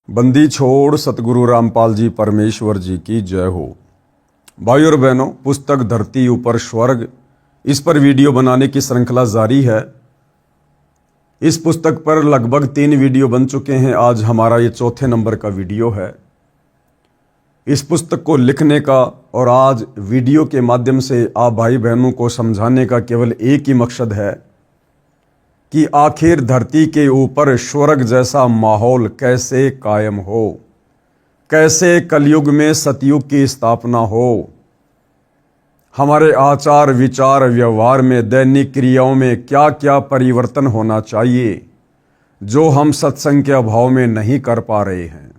बंदी छोड़ सतगुरु रामपाल जी परमेश्वर जी की जय हो। भाई और बहनों, पुस्तक धरती ऊपर स्वर्ग, इस पर वीडियो बनाने की श्रृंखला जारी है। इस पुस्तक पर लगभग 3 वीडियो बन चुके हैं। आज हमारा ये चौथे नंबर का वीडियो है। इस पुस्तक को लिखने का और आज वीडियो के माध्यम से आप भाई बहनों को समझाने का केवल एक ही मकसद है कि आखिर धरती के ऊपर स्वर्ग जैसा माहौल कैसे कायम हो, कैसे कलयुग में सतयुग की स्थापना हो, हमारे आचार विचार व्यवहार में दैनिक क्रियाओं में क्या क्या परिवर्तन होना चाहिए जो हम सत्संग के अभाव में नहीं कर पा रहे हैं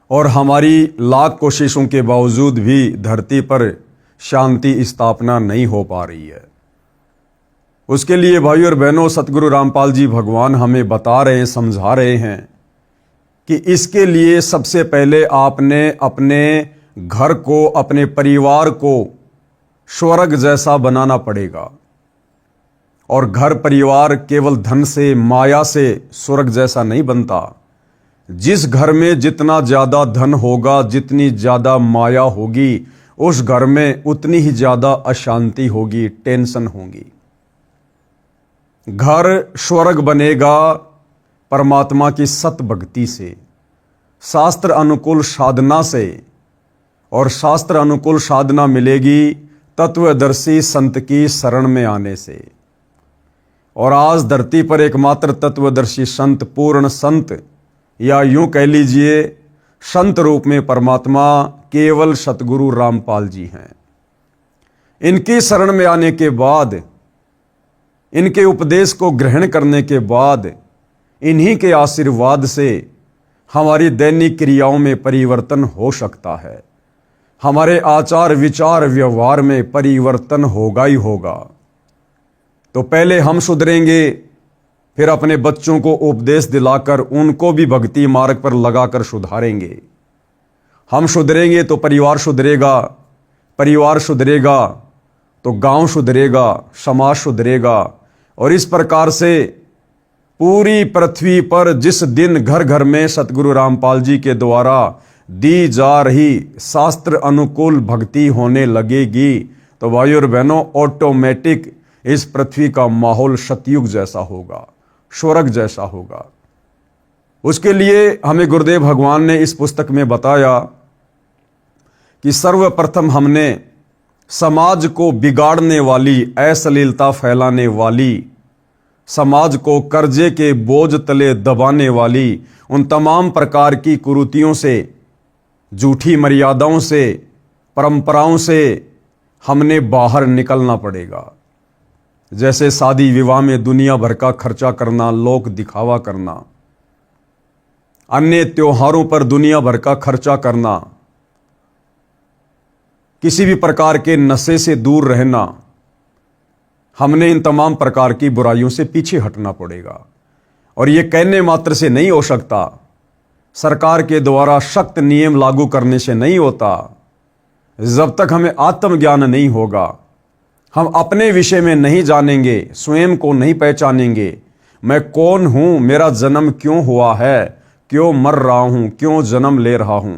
और हमारी लाख कोशिशों के बावजूद भी धरती पर शांति स्थापना नहीं हो पा रही है। उसके लिए भाई और बहनों, सतगुरु रामपाल जी भगवान हमें बता रहे हैं, समझा रहे हैं कि इसके लिए सबसे पहले आपने अपने घर को, अपने परिवार को स्वर्ग जैसा बनाना पड़ेगा। और घर परिवार केवल धन से, माया से स्वर्ग जैसा नहीं बनता। जिस घर में जितना ज्यादा धन होगा, जितनी ज्यादा माया होगी, उस घर में उतनी ही ज्यादा अशांति होगी, टेंशन होगी। घर स्वर्ग बनेगा परमात्मा की सत भक्ति से, शास्त्र अनुकूल साधना से, और शास्त्र अनुकूल साधना मिलेगी तत्वदर्शी संत की शरण में आने से। और आज धरती पर एकमात्र तत्वदर्शी संत, पूर्ण संत, या यूं कह लीजिए संत रूप में परमात्मा केवल सतगुरु रामपाल जी हैं। इनकी शरण में आने के बाद, इनके उपदेश को ग्रहण करने के बाद, इन्हीं के आशीर्वाद से हमारी दैनिक क्रियाओं में परिवर्तन हो सकता है। हमारे आचार विचार व्यवहार में परिवर्तन होगा ही होगा। तो पहले हम सुधरेंगे, फिर अपने बच्चों को उपदेश दिलाकर उनको भी भक्ति मार्ग पर लगाकर सुधारेंगे। हम सुधरेंगे तो परिवार सुधरेगा, परिवार सुधरेगा तो गांव सुधरेगा, समाज सुधरेगा। और इस प्रकार से पूरी पृथ्वी पर जिस दिन घर घर में सतगुरु रामपाल जी के द्वारा दी जा रही शास्त्र अनुकूल भक्ति होने लगेगी, तो भाई और बहनों, ऑटोमेटिक इस पृथ्वी का माहौल सतयुग जैसा होगा, स्वर्ग जैसा होगा। उसके लिए हमें गुरुदेव भगवान ने इस पुस्तक में बताया कि सर्वप्रथम हमने समाज को बिगाड़ने वाली, अश्लीलता फैलाने वाली, समाज को कर्जे के बोझ तले दबाने वाली उन तमाम प्रकार की कुरीतियों से, झूठी मर्यादाओं से, परंपराओं से हमने बाहर निकलना पड़ेगा। जैसे शादी विवाह में दुनिया भर का खर्चा करना, लोक दिखावा करना, अन्य त्योहारों पर दुनिया भर का खर्चा करना, किसी भी प्रकार के नशे से दूर रहना, हमने इन तमाम प्रकार की बुराइयों से पीछे हटना पड़ेगा। और ये कहने मात्र से नहीं हो सकता, सरकार के द्वारा सख्त नियम लागू करने से नहीं होता। जब तक हमें आत्मज्ञान नहीं होगा, हम अपने विषय में नहीं जानेंगे, स्वयं को नहीं पहचानेंगे, मैं कौन हूं, मेरा जन्म क्यों हुआ है, क्यों मर रहा हूं, क्यों जन्म ले रहा हूं।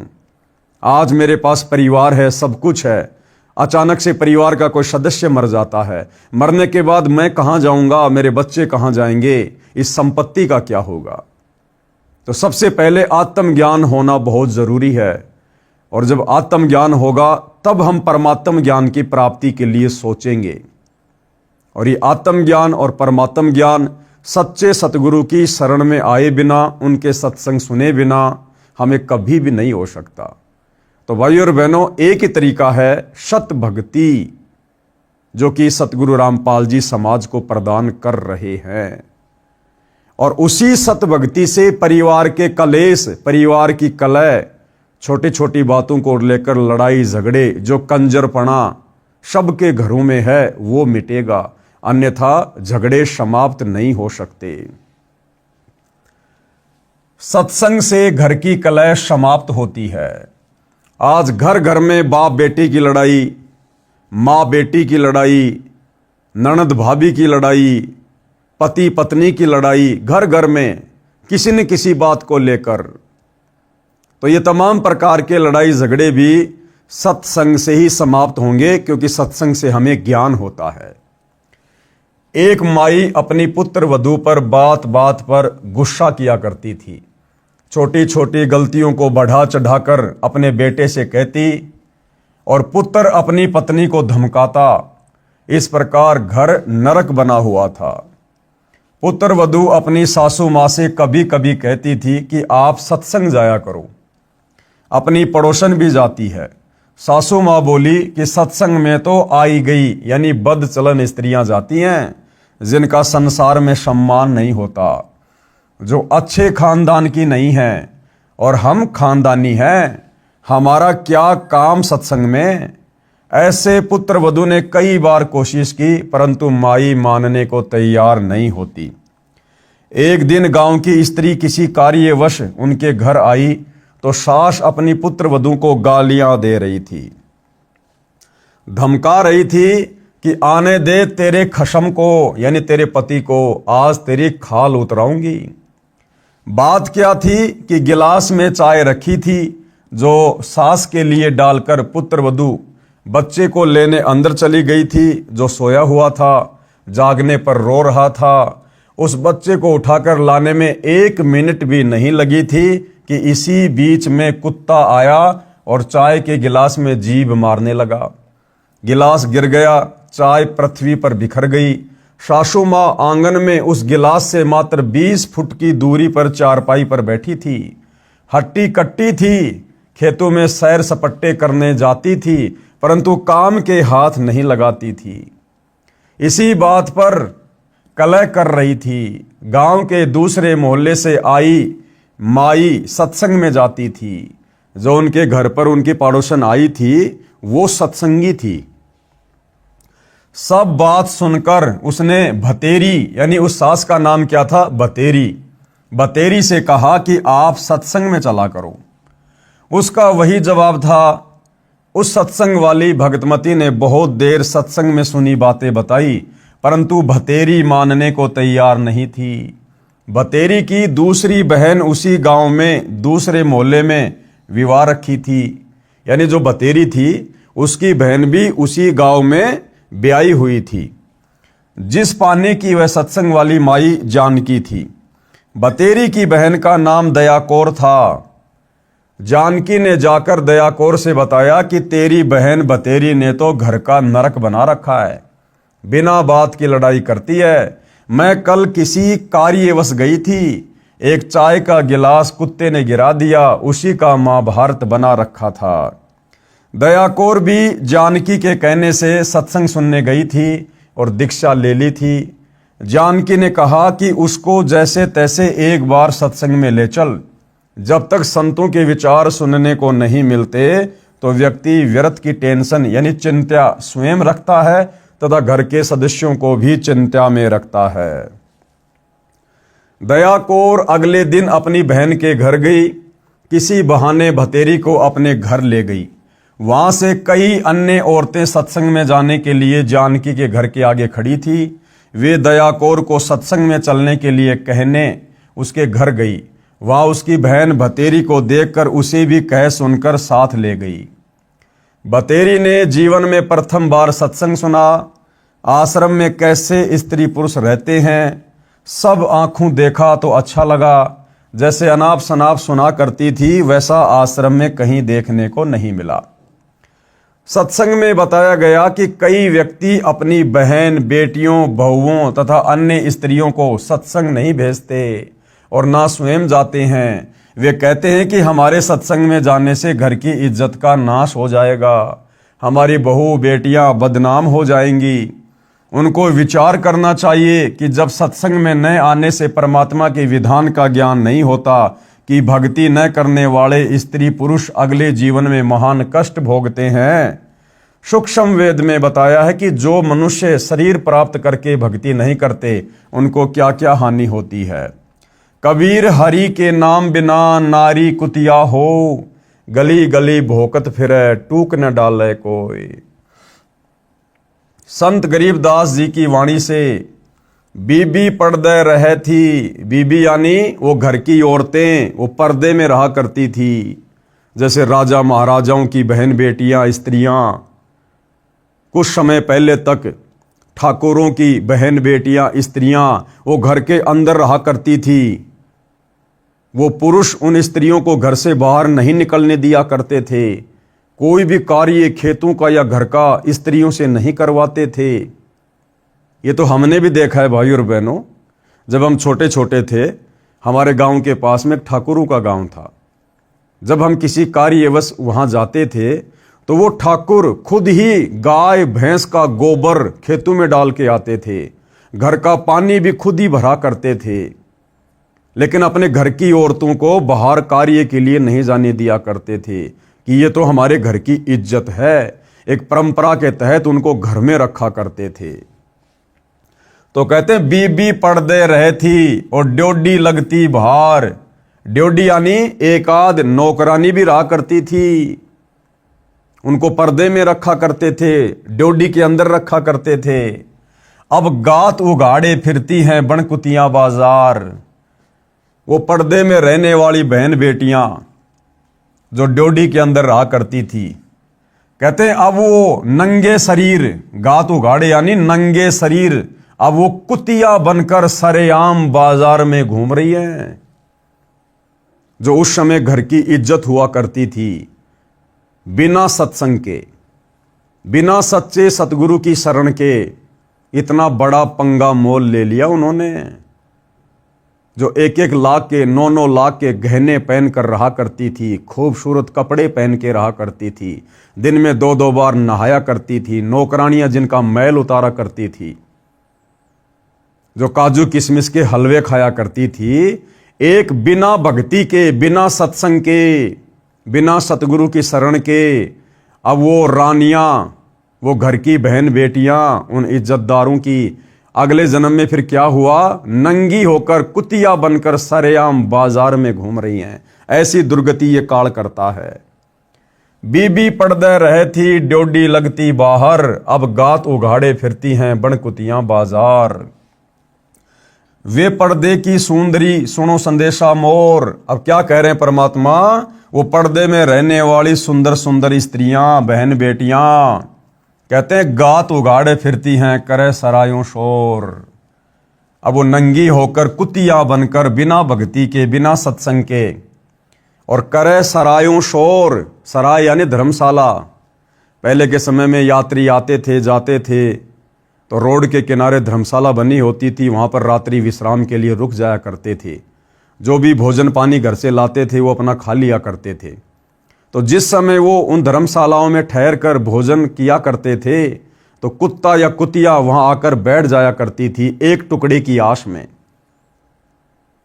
आज मेरे पास परिवार है, सब कुछ है, अचानक से परिवार का कोई सदस्य मर जाता है, मरने के बाद मैं कहां जाऊंगा, मेरे बच्चे कहां जाएंगे, इस संपत्ति का क्या होगा। तो सबसे पहले आत्मज्ञान होना बहुत जरूरी है। और जब आत्मज्ञान होगा तब हम परमात्म ज्ञान की प्राप्ति के लिए सोचेंगे। और ये आत्मज्ञान और परमात्म ज्ञान सच्चे सतगुरु की शरण में आए बिना, उनके सत्संग सुने बिना हमें कभी भी नहीं हो सकता। तो भाई और बहनों, एक ही तरीका है सत भक्ति, जो कि सतगुरु रामपाल जी समाज को प्रदान कर रहे हैं। और उसी सत भक्ति से परिवार के कलेश, परिवार की कलह, छोटी छोटी बातों को लेकर लड़ाई झगड़े, जो कंजरपना सबके घरों में है, वो मिटेगा। अन्यथा झगड़े समाप्त नहीं हो सकते। सत्संग से घर की कलह समाप्त होती है। आज घर घर में बाप बेटी की लड़ाई, माँ बेटी की लड़ाई, ननद भाभी की लड़ाई, पति पत्नी की लड़ाई, घर घर में किसी न किसी बात को लेकर। तो ये तमाम प्रकार के लड़ाई झगड़े भी सत्संग से ही समाप्त होंगे, क्योंकि सत्संग से हमें ज्ञान होता है। एक माई अपनी पुत्र वधू पर बात बात पर गुस्सा किया करती थी। छोटी छोटी गलतियों को बढ़ा चढ़ाकर अपने बेटे से कहती और पुत्र अपनी पत्नी को धमकाता। इस प्रकार घर नरक बना हुआ था। पुत्र वधू अपनी सासू माँ से कभी कभी कहती थी कि आप सत्संग जाया करो। अपनी पड़ोसन भी जाती है। सासू माँ बोली कि सत्संग में तो आई गई यानी बदचलन स्त्रियां जाती हैं, जिनका संसार में सम्मान नहीं होता, जो अच्छे खानदान की नहीं है, और हम खानदानी हैं, हमारा क्या काम सत्संग में। ऐसे पुत्र वधू ने कई बार कोशिश की, परंतु माई मानने को तैयार नहीं होती। एक दिन गांव की स्त्री किसी कार्यवश उनके घर आई तो सास अपनी पुत्र वधू को गालियां दे रही थी, धमका रही थी कि आने दे तेरे खशम को, यानी तेरे पति को, आज तेरी खाल उतराऊंगी। बात क्या थी कि गिलास में चाय रखी थी, जो सास के लिए डालकर पुत्र वधू बच्चे को लेने अंदर चली गई थी, जो सोया हुआ था, जागने पर रो रहा था। उस बच्चे को उठाकर लाने में 1 मिनट भी नहीं लगी थी कि इसी बीच में कुत्ता आया और चाय के गिलास में जीभ मारने लगा। गिलास गिर गया, चाय पृथ्वी पर बिखर गई। सासू माँ आंगन में उस गिलास से मात्र 20 फुट की दूरी पर चारपाई पर बैठी थी। हट्टी कट्टी थी, खेतों में सैर सपट्टे करने जाती थी, परंतु काम के हाथ नहीं लगाती थी। इसी बात पर कलह कर रही थी। गांव के दूसरे मोहल्ले से आई माई सत्संग में जाती थी। जो उनके घर पर उनकी पड़ोसन आई थी वो सत्संगी थी। सब बात सुनकर उसने भतेरी, यानी उस सास का नाम क्या था, भतेरी से कहा कि आप सत्संग में चला करो। उसका वही जवाब था। उस सत्संग वाली भगतमती ने बहुत देर सत्संग में सुनी बातें बताई, परंतु भतेरी मानने को तैयार नहीं थी। भतेरी की दूसरी बहन उसी गांव में दूसरे मोहल्ले में विवाह रखी थी, यानी जो भतेरी थी उसकी बहन भी उसी गांव में ब्याही हुई थी, जिस पाने की वह सत्संग वाली माई जानकी थी। भतेरी की बहन का नाम दया कौर था। जानकी ने जाकर दया कौर से बताया कि तेरी बहन भतेरी ने तो घर का नरक बना रखा है, बिना बात की लड़ाई करती है। मैं कल किसी कार्यवश गई थी, एक चाय का गिलास कुत्ते ने गिरा दिया, उसी का महाभारत बना रखा था। दया कौर भी जानकी के कहने से सत्संग सुनने गई थी और दीक्षा ले ली थी। जानकी ने कहा कि उसको जैसे तैसे एक बार सत्संग में ले चल। जब तक संतों के विचार सुनने को नहीं मिलते तो व्यक्ति व्यर्थ की टेंशन यानी चिंता स्वयं रखता है तथा घर के सदस्यों को भी चिंता में रखता है। दया कौर अगले दिन अपनी बहन के घर गई। किसी बहाने भतेरी को अपने घर ले गई। वहां से कई अन्य औरतें सत्संग में जाने के लिए जानकी के घर के आगे खड़ी थी। वे दया कौर को सत्संग में चलने के लिए कहने उसके घर गई। वहां उसकी बहन भतेरी को देखकर उसे भी कह सुनकर साथ ले गई। भतेरी ने जीवन में प्रथम बार सत्संग सुना। आश्रम में कैसे स्त्री पुरुष रहते हैं सब आंखों देखा तो अच्छा लगा। जैसे अनाप शनाप सुना करती थी वैसा आश्रम में कहीं देखने को नहीं मिला। सत्संग में बताया गया कि कई व्यक्ति अपनी बहन, बेटियों, बहुओं तथा अन्य स्त्रियों को सत्संग नहीं भेजते और ना स्वयं जाते हैं। वे कहते हैं कि हमारे सत्संग में जाने से घर की इज्जत का नाश हो जाएगा, हमारी बहू बेटियां बदनाम हो जाएंगी। उनको विचार करना चाहिए कि जब सत्संग में न आने से परमात्मा के विधान का ज्ञान नहीं होता कि भक्ति न करने वाले स्त्री पुरुष अगले जीवन में महान कष्ट भोगते हैं। सूक्ष्म वेद में बताया है कि जो मनुष्य शरीर प्राप्त करके भक्ति नहीं करते उनको क्या क्या हानि होती है। कबीर हरि के नाम बिना नारी कुतिया हो, गली गली भोकत फिरे टूक न डाले कोई। संत गरीबदास जी की वाणी से बीबी पर्दे रहे थी। बीबी यानी वो घर की औरतें, वो पर्दे में रहा करती थी। जैसे राजा महाराजाओं की बहन बेटियां, स्त्रियां, कुछ समय पहले तक ठाकुरों की बहन बेटियां, स्त्रियां वो घर के अंदर रहा करती थी। वो पुरुष उन स्त्रियों को घर से बाहर नहीं निकलने दिया करते थे। कोई भी कार्य खेतों का या घर का स्त्रियों से नहीं करवाते थे। ये तो हमने भी देखा है भाई और बहनों। जब हम छोटे छोटे थे, हमारे गांव के पास में एक ठाकुरों का गांव था। जब हम किसी कार्यवश वहां जाते थे तो वो ठाकुर खुद ही गाय भैंस का गोबर खेतों में डाल के आते थे। घर का पानी भी खुद ही भरा करते थे। लेकिन अपने घर की औरतों को बाहर कार्य के लिए नहीं जाने दिया करते थे कि ये तो हमारे घर की इज्जत है। एक परंपरा के तहत उनको घर में रखा करते थे। तो कहते हैं बीबी पर्दे रहे थी और ड्योडी लगती बाहर। ड्योडी यानी एक आध नौकरानी भी रहा करती थी। उनको पर्दे में रखा करते थे, ड्योडी के अंदर रखा करते थे। अब गात उगाड़े फिरती हैं बनकुतियां बाजार। वो पर्दे में रहने वाली बहन बेटियां जो ड्योडी के अंदर रहा करती थी, कहते हैं अब वो नंगे शरीर, गात उगाड़े यानी नंगे शरीर, अब वो कुतिया बनकर सरेआम बाजार में घूम रही है। जो उस समय घर की इज्जत हुआ करती थी, बिना सत्संग के, बिना सच्चे सतगुरु की शरण के इतना बड़ा पंगा मोल ले लिया उन्होंने। जो 1-1 लाख के, 9-9 लाख के गहने पहन कर रहा करती थी, खूबसूरत कपड़े पहन के रहा करती थी, दिन में 2-2 बार नहाया करती थी, नौकरानियां जिनका मैल उतारा करती थी, जो काजू किशमिश के हलवे खाया करती थी, एक बिना भक्ति के, बिना सत्संग के, बिना सतगुरु की शरण के, अब वो रानियां, वो घर की बहन बेटियां, उन इज्जतदारों की अगले जन्म में फिर क्या हुआ, नंगी होकर कुतिया बनकर सरेआम बाजार में घूम रही हैं। ऐसी दुर्गति ये काल करता है। बीबी पर्दे रहे थी, ड्योडी लगती बाहर, अब गात उघाड़े फिरती हैं बनकुतियां बाजार। वे पर्दे की सुंदरी सुनो संदेशा मोर। अब क्या कह रहे हैं परमात्मा, वो पर्दे में रहने वाली सुंदर सुंदर स्त्रियां, बहन बेटियां, कहते हैं गात उगाड़े फिरती हैं करे सरायों शोर। अब वो नंगी होकर कुतिया बनकर, बिना भक्ति के, बिना सत्संग के, और करे सरायों शोर। सराय यानी धर्मशाला। पहले के समय में यात्री आते थे, जाते थे, तो रोड के किनारे धर्मशाला बनी होती थी। वहाँ पर रात्रि विश्राम के लिए रुक जाया करते थे। जो भी भोजन पानी घर से लाते थे वो अपना खा लिया करते थे। तो जिस समय वो उन धर्मशालाओं में ठहर कर भोजन किया करते थे, तो कुत्ता या कुतिया वहाँ आकर बैठ जाया करती थी एक टुकड़े की आश में।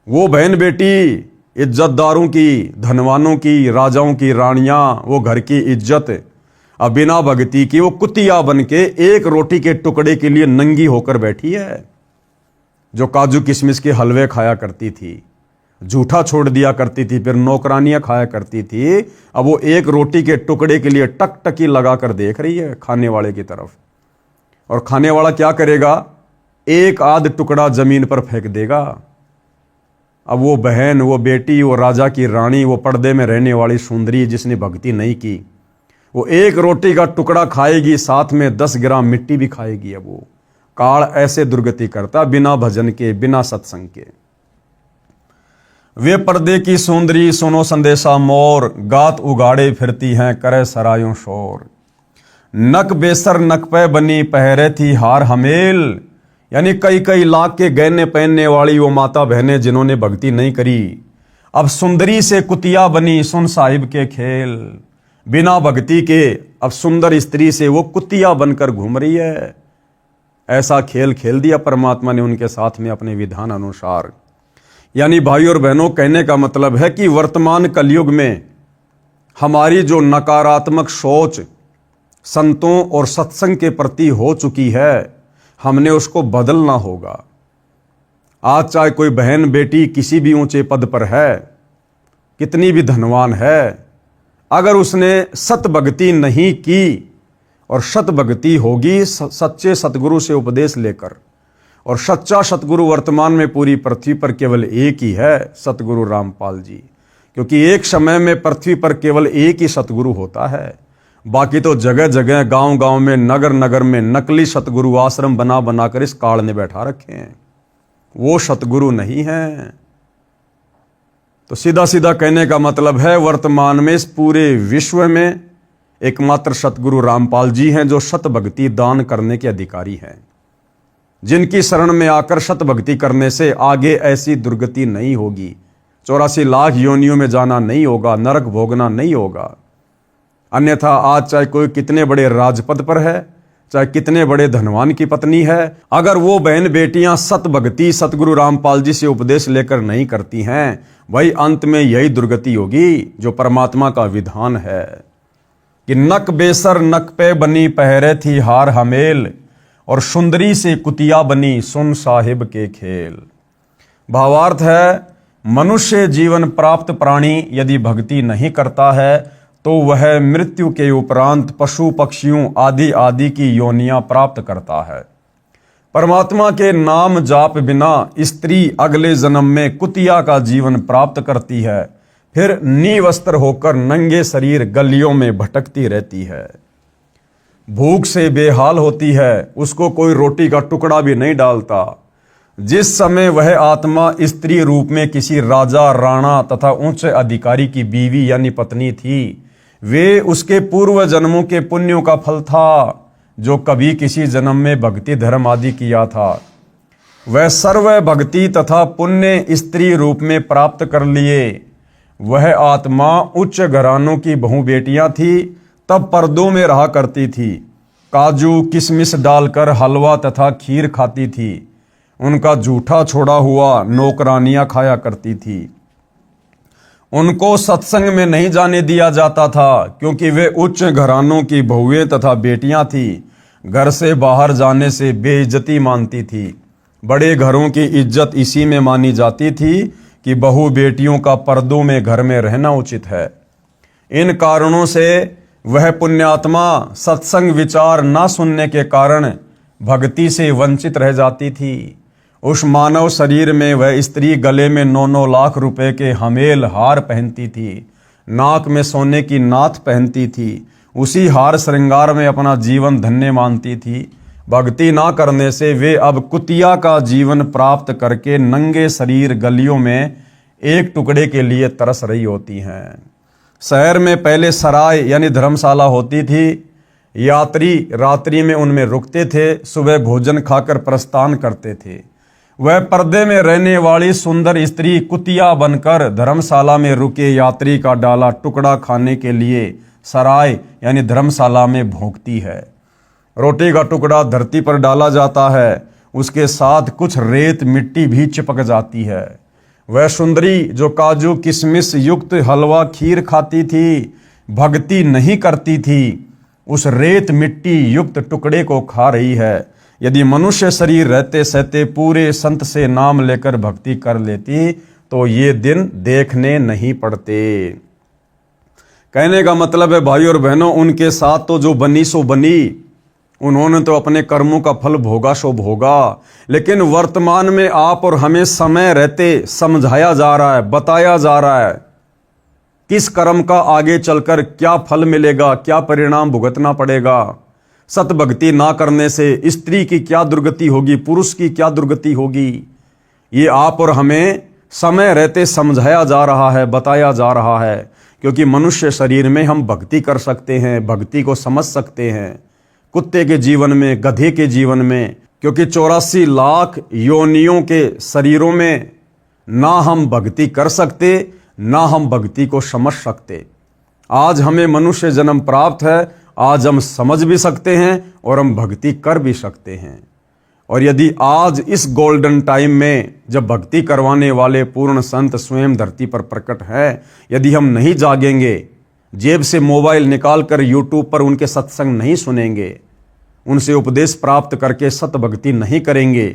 वो बहन बेटी इज्जतदारों की, धनवानों की, राजाओं की रानियां, वो घर की इज्जत, अब बिना भक्ति की वो कुतिया बन के एक रोटी के टुकड़े के लिए नंगी होकर बैठी है। जो काजू किशमिश के हलवे खाया करती थी, झूठा छोड़ दिया करती थी, फिर नौकरानियां खाया करती थी, अब वो एक रोटी के टुकड़े के लिए टकटकी लगाकर देख रही है खाने वाले की तरफ। और खाने वाला क्या करेगा, एक आध टुकड़ा जमीन पर फेंक देगा। अब वो बहन, वो बेटी, वो राजा की रानी, वो पर्दे में रहने वाली सुंदरी जिसने भक्ति नहीं की, वो एक रोटी का टुकड़ा खाएगी, साथ में 10 ग्राम मिट्टी भी खाएगी। अब वो काल ऐसे दुर्गति करता, बिना भजन के, बिना सत्संग के। वे पर्दे की सुंदरी सुनो संदेशा मोर, गात उगाड़े फिरती हैं करे सरायों शोर। नक बेसर नक पे बनी पहरे थी हार हमेल। यानी कई कई लाख के गहने पहनने वाली वो माता बहनें जिन्होंने भक्ति नहीं करी, अब सुंदरी से कुतिया बनी सुन साहिब के खेल। बिना भक्ति के अब सुंदर स्त्री से वो कुतिया बनकर घूम रही है। ऐसा खेल खेल दिया परमात्मा ने उनके साथ में अपने विधान अनुसार। यानी भाई और बहनों, कहने का मतलब है कि वर्तमान कलयुग में हमारी जो नकारात्मक सोच संतों और सत्संग के प्रति हो चुकी है, हमने उसको बदलना होगा। आज चाहे कोई बहन बेटी किसी भी ऊंचे पद पर है, कितनी भी धनवान है, अगर उसने सत भक्ति नहीं की, और सत भक्ति होगी सच्चे सतगुरु से उपदेश लेकर, और सच्चा सतगुरु वर्तमान में पूरी पृथ्वी पर केवल एक ही है, सतगुरु रामपाल जी। क्योंकि एक समय में पृथ्वी पर केवल एक ही सतगुरु होता है, बाकी तो जगह जगह गांव गांव में नगर नगर में नकली सतगुरु आश्रम बना बनाकर इस काल ने बैठा रखे हैं। वो सतगुरु नहीं है। तो सीधा सीधा कहने का मतलब है, वर्तमान में इस पूरे विश्व में एकमात्र सतगुरु रामपाल जी हैं जो सत भक्ति दान करने के अधिकारी हैं, जिनकी शरण में आकर सत भक्ति करने से आगे ऐसी दुर्गति नहीं होगी, 84 लाख योनियों में जाना नहीं होगा, नरक भोगना नहीं होगा। अन्यथा आज चाहे कोई कितने बड़े राजपद पर है, चाहे कितने बड़े धनवान की पत्नी है, अगर वो बहन बेटियां सत भक्ति सतगुरु रामपाल जी से उपदेश लेकर नहीं करती हैं, भाई अंत में यही दुर्गति होगी जो परमात्मा का विधान है कि नक बेसर नक पे बनी पहरे थी हार हमेल, और सुंदरी से कुतिया बनी सुन साहिब के खेल। भावार्थ है, मनुष्य जीवन प्राप्त प्राणी यदि भक्ति नहीं करता है तो वह मृत्यु के उपरांत पशु पक्षियों आदि आदि की योनियां प्राप्त करता है। परमात्मा के नाम जाप बिना स्त्री अगले जन्म में कुतिया का जीवन प्राप्त करती है, फिर निवस्त्र होकर नंगे शरीर गलियों में भटकती रहती है, भूख से बेहाल होती है, उसको कोई रोटी का टुकड़ा भी नहीं डालता। जिस समय वह आत्मा स्त्री रूप में किसी राजा राणा तथा उच्च अधिकारी की बीवी यानी पत्नी थी, वे उसके पूर्व जन्मों के पुण्यों का फल था, जो कभी किसी जन्म में भक्ति धर्म आदि किया था। वह सर्व भक्ति तथा पुण्य स्त्री रूप में प्राप्त कर लिए। वह आत्मा उच्च घरानों की बहु बेटियां थी, तब पर्दों में रहा करती थी, काजू किशमिश डालकर हलवा तथा खीर खाती थी, उनका जूठा छोड़ा हुआ नौकरानियां खाया करती थी। उनको सत्संग में नहीं जाने दिया जाता था, क्योंकि वे उच्च घरानों की बहुएं तथा बेटियां थी, घर से बाहर जाने से बेइज्जती मानती थी। बड़े घरों की इज्जत इसी में मानी जाती थी कि बहु बेटियों का पर्दों में घर में रहना उचित है। इन कारणों से वह पुण्यात्मा सत्संग विचार न सुनने के कारण भक्ति से वंचित रह जाती थी। उस मानव शरीर में वह स्त्री गले में 9-9 लाख रुपए के हमेल हार पहनती थी, नाक में सोने की नाथ पहनती थी, उसी हार श्रृंगार में अपना जीवन धन्य मानती थी। भक्ति ना करने से वे अब कुतिया का जीवन प्राप्त करके नंगे शरीर गलियों में एक टुकड़े के लिए तरस रही होती हैं। शहर में पहले सराय यानी धर्मशाला होती थी, यात्री रात्रि में उनमें रुकते थे, सुबह भोजन खाकर प्रस्थान करते थे। वह पर्दे में रहने वाली सुंदर स्त्री कुतिया बनकर धर्मशाला में रुके यात्री का डाला टुकड़ा खाने के लिए सराय यानी धर्मशाला में भोंकती है। रोटी का टुकड़ा धरती पर डाला जाता है, उसके साथ कुछ रेत मिट्टी भी चिपक जाती है। वह सुंदरी जो काजू किशमिश युक्त हलवा खीर खाती थी, भक्ति नहीं करती थी, उस रेत मिट्टी युक्त टुकड़े को खा रही है। यदि मनुष्य शरीर रहते सहते पूरे संत से नाम लेकर भक्ति कर लेती तो ये दिन देखने नहीं पड़ते। कहने का मतलब है भाई और बहनों, उनके साथ तो जो बनी सो बनी, उन्होंने तो अपने कर्मों का फल भोगा सो भोगा, लेकिन वर्तमान में आप और हमें समय रहते समझाया जा रहा है, बताया जा रहा है किस कर्म का आगे चलकर क्या फल मिलेगा, क्या परिणाम भुगतना पड़ेगा। सत भक्ति ना करने से स्त्री की क्या दुर्गति होगी, पुरुष की क्या दुर्गति होगी, ये आप और हमें समय रहते समझाया जा रहा है, बताया जा रहा है। क्योंकि मनुष्य शरीर में हम भक्ति कर सकते हैं, भक्ति को समझ सकते हैं, कुत्ते के जीवन में, गधे के जीवन में, क्योंकि 84 लाख योनियों के शरीरों में ना हम भक्ति कर सकते, ना हम भक्ति को समझ सकते। आज हमें मनुष्य जन्म प्राप्त है, आज हम समझ भी सकते हैं और हम भक्ति कर भी सकते हैं। और यदि आज इस गोल्डन टाइम में जब भक्ति करवाने वाले पूर्ण संत स्वयं धरती पर प्रकट है, यदि हम नहीं जागेंगे, जेब से मोबाइल निकालकर यूट्यूब पर उनके सत्संग नहीं सुनेंगे, उनसे उपदेश प्राप्त करके सत भक्ति नहीं करेंगे,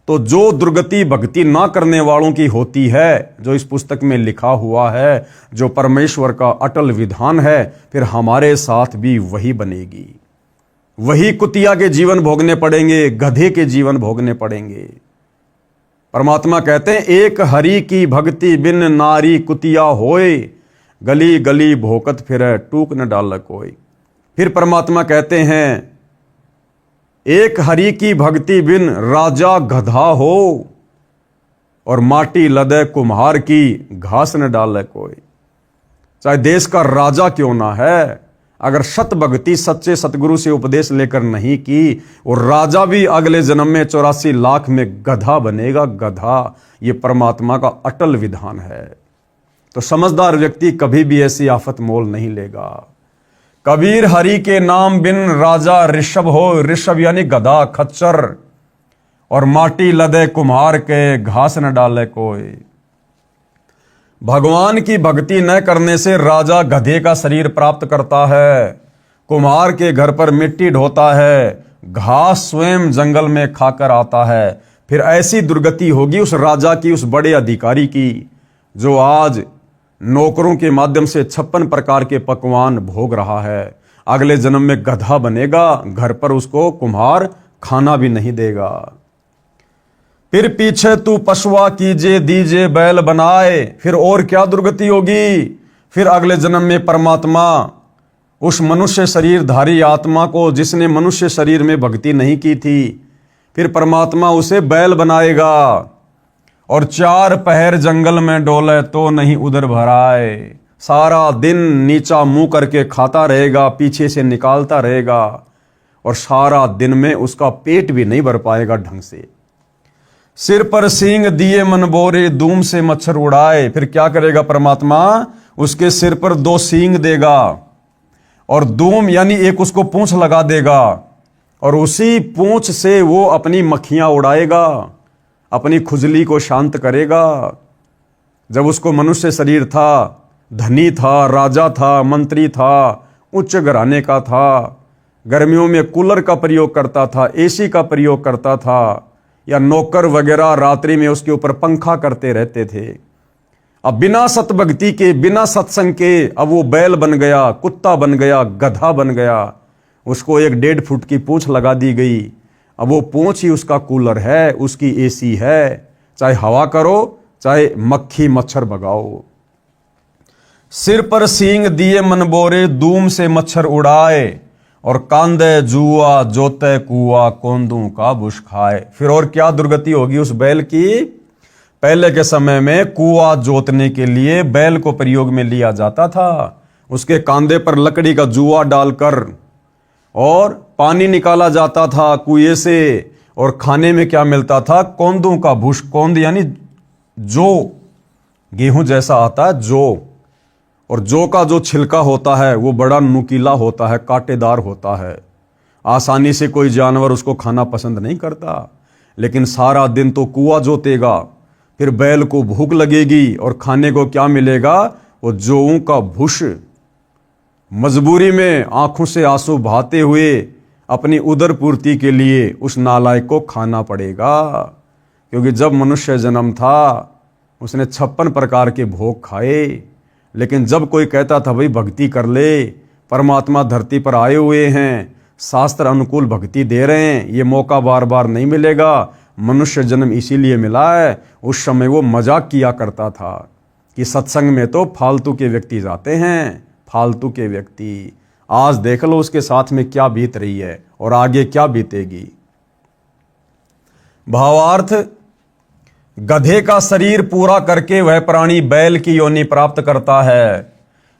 तो जो दुर्गति भक्ति ना करने वालों की होती है, जो इस पुस्तक में लिखा हुआ है, जो परमेश्वर का अटल विधान है, फिर हमारे साथ भी वही बनेगी। वही कुतिया के जीवन भोगने पड़ेंगे, गधे के जीवन भोगने पड़ेंगे। परमात्मा कहते हैं, एक हरि की भक्ति बिन नारी कुतिया होए, गली गली भोकत फिरे टूक न डाल कोई। फिर परमात्मा कहते हैं, एक हरि की भक्ति बिन राजा गधा हो, और माटी लदे कुम्हार की घास न डाले कोई। चाहे देश का राजा क्यों ना है, अगर सत भक्ति सच्चे सतगुरु से उपदेश लेकर नहीं की, और राजा भी अगले जन्म में 84 लाख में गधा बनेगा, गधा। ये परमात्मा का अटल विधान है। तो समझदार व्यक्ति कभी भी ऐसी आफत मोल नहीं लेगा। कबीर हरि के नाम बिन राजा ऋषभ हो, ऋषभ यानी गधा, खच्चर, और माटी लदे कुम्हार के घास न डाले कोई। भगवान की भक्ति न करने से राजा गधे का शरीर प्राप्त करता है, कुम्हार के घर पर मिट्टी ढोता है, घास स्वयं जंगल में खाकर आता है। फिर ऐसी दुर्गति होगी उस राजा की, उस बड़े अधिकारी की, जो आज नौकरों के माध्यम से 56 प्रकार के पकवान भोग रहा है। अगले जन्म में गधा बनेगा, घर पर उसको कुम्हार खाना भी नहीं देगा। फिर पीछे तू पशुआ कीजे दीजे बैल बनाए। फिर और क्या दुर्गति होगी। फिर अगले जन्म में परमात्मा उस मनुष्य शरीरधारी आत्मा को, जिसने मनुष्य शरीर में भक्ति नहीं की थी, फिर परमात्मा उसे बैल बनाएगा, और 4 पहर जंगल में डोले तो नहीं उधर भराए। सारा दिन नीचा मुंह करके खाता रहेगा, पीछे से निकालता रहेगा, और सारा दिन में उसका पेट भी नहीं भर पाएगा ढंग से। सिर पर सींग दिए मन बोरे, धूम से मच्छर उड़ाए। फिर क्या करेगा परमात्मा, उसके सिर पर 2 सींग देगा, और धूम यानी एक उसको पूंछ लगा देगा, और उसी पूंछ से वो अपनी मक्खियां उड़ाएगा, अपनी खुजली को शांत करेगा। जब उसको मनुष्य शरीर था, धनी था, राजा था, मंत्री था, उच्च घराने का था, गर्मियों में कूलर का प्रयोग करता था, एसी का प्रयोग करता था, या नौकर वगैरह रात्रि में उसके ऊपर पंखा करते रहते थे। अब बिना सतभक्ति के, बिना सत्संग के अब वो बैल बन गया, कुत्ता बन गया, गधा बन गया। उसको 1.5 फुट की पूंछ लगा दी गई। अब वो पूंछ ही उसका कूलर है, उसकी एसी है। चाहे हवा करो, चाहे मक्खी मच्छर भगाओ। सिर पर सींग दिए मन बोरे, धूम से मच्छर उड़ाए, और कांदे जुआ जोते कुआ, कोंदू का बुश खाए। फिर और क्या दुर्गति होगी उस बैल की। पहले के समय में कुआ जोतने के लिए बैल को प्रयोग में लिया जाता था। उसके कांधे पर लकड़ी का जुआ डालकर और पानी निकाला जाता था कुएं से, और खाने में क्या मिलता था, कोंदू का भूष। कोंद यानी जो, गेहूं जैसा आता है जो, और जौ का जो छिलका होता है वो बड़ा नुकीला होता है, कांटेदार होता है। आसानी से कोई जानवर उसको खाना पसंद नहीं करता। लेकिन सारा दिन तो कुआ जोतेगा, फिर बैल को भूख लगेगी, और खाने को क्या मिलेगा, वो जौं का भूष। मजबूरी में आंखों से आंसू बहाते हुए अपनी उदर पूर्ति के लिए उस नालायक को खाना पड़ेगा। क्योंकि जब मनुष्य जन्म था उसने 56 प्रकार के भोग खाए। लेकिन जब कोई कहता था भाई भक्ति कर ले, परमात्मा धरती पर आए हुए हैं, शास्त्र अनुकूल भक्ति दे रहे हैं, ये मौका बार बार नहीं मिलेगा, मनुष्य जन्म इसीलिए मिला है, उस समय वो मजाक किया करता था कि सत्संग में तो फालतू के व्यक्ति जाते हैं, फालतू के व्यक्ति। आज देख लो उसके साथ में क्या बीत रही है और आगे क्या बीतेगी। भावार्थ, गधे का शरीर पूरा करके वह प्राणी बैल की योनि प्राप्त करता है।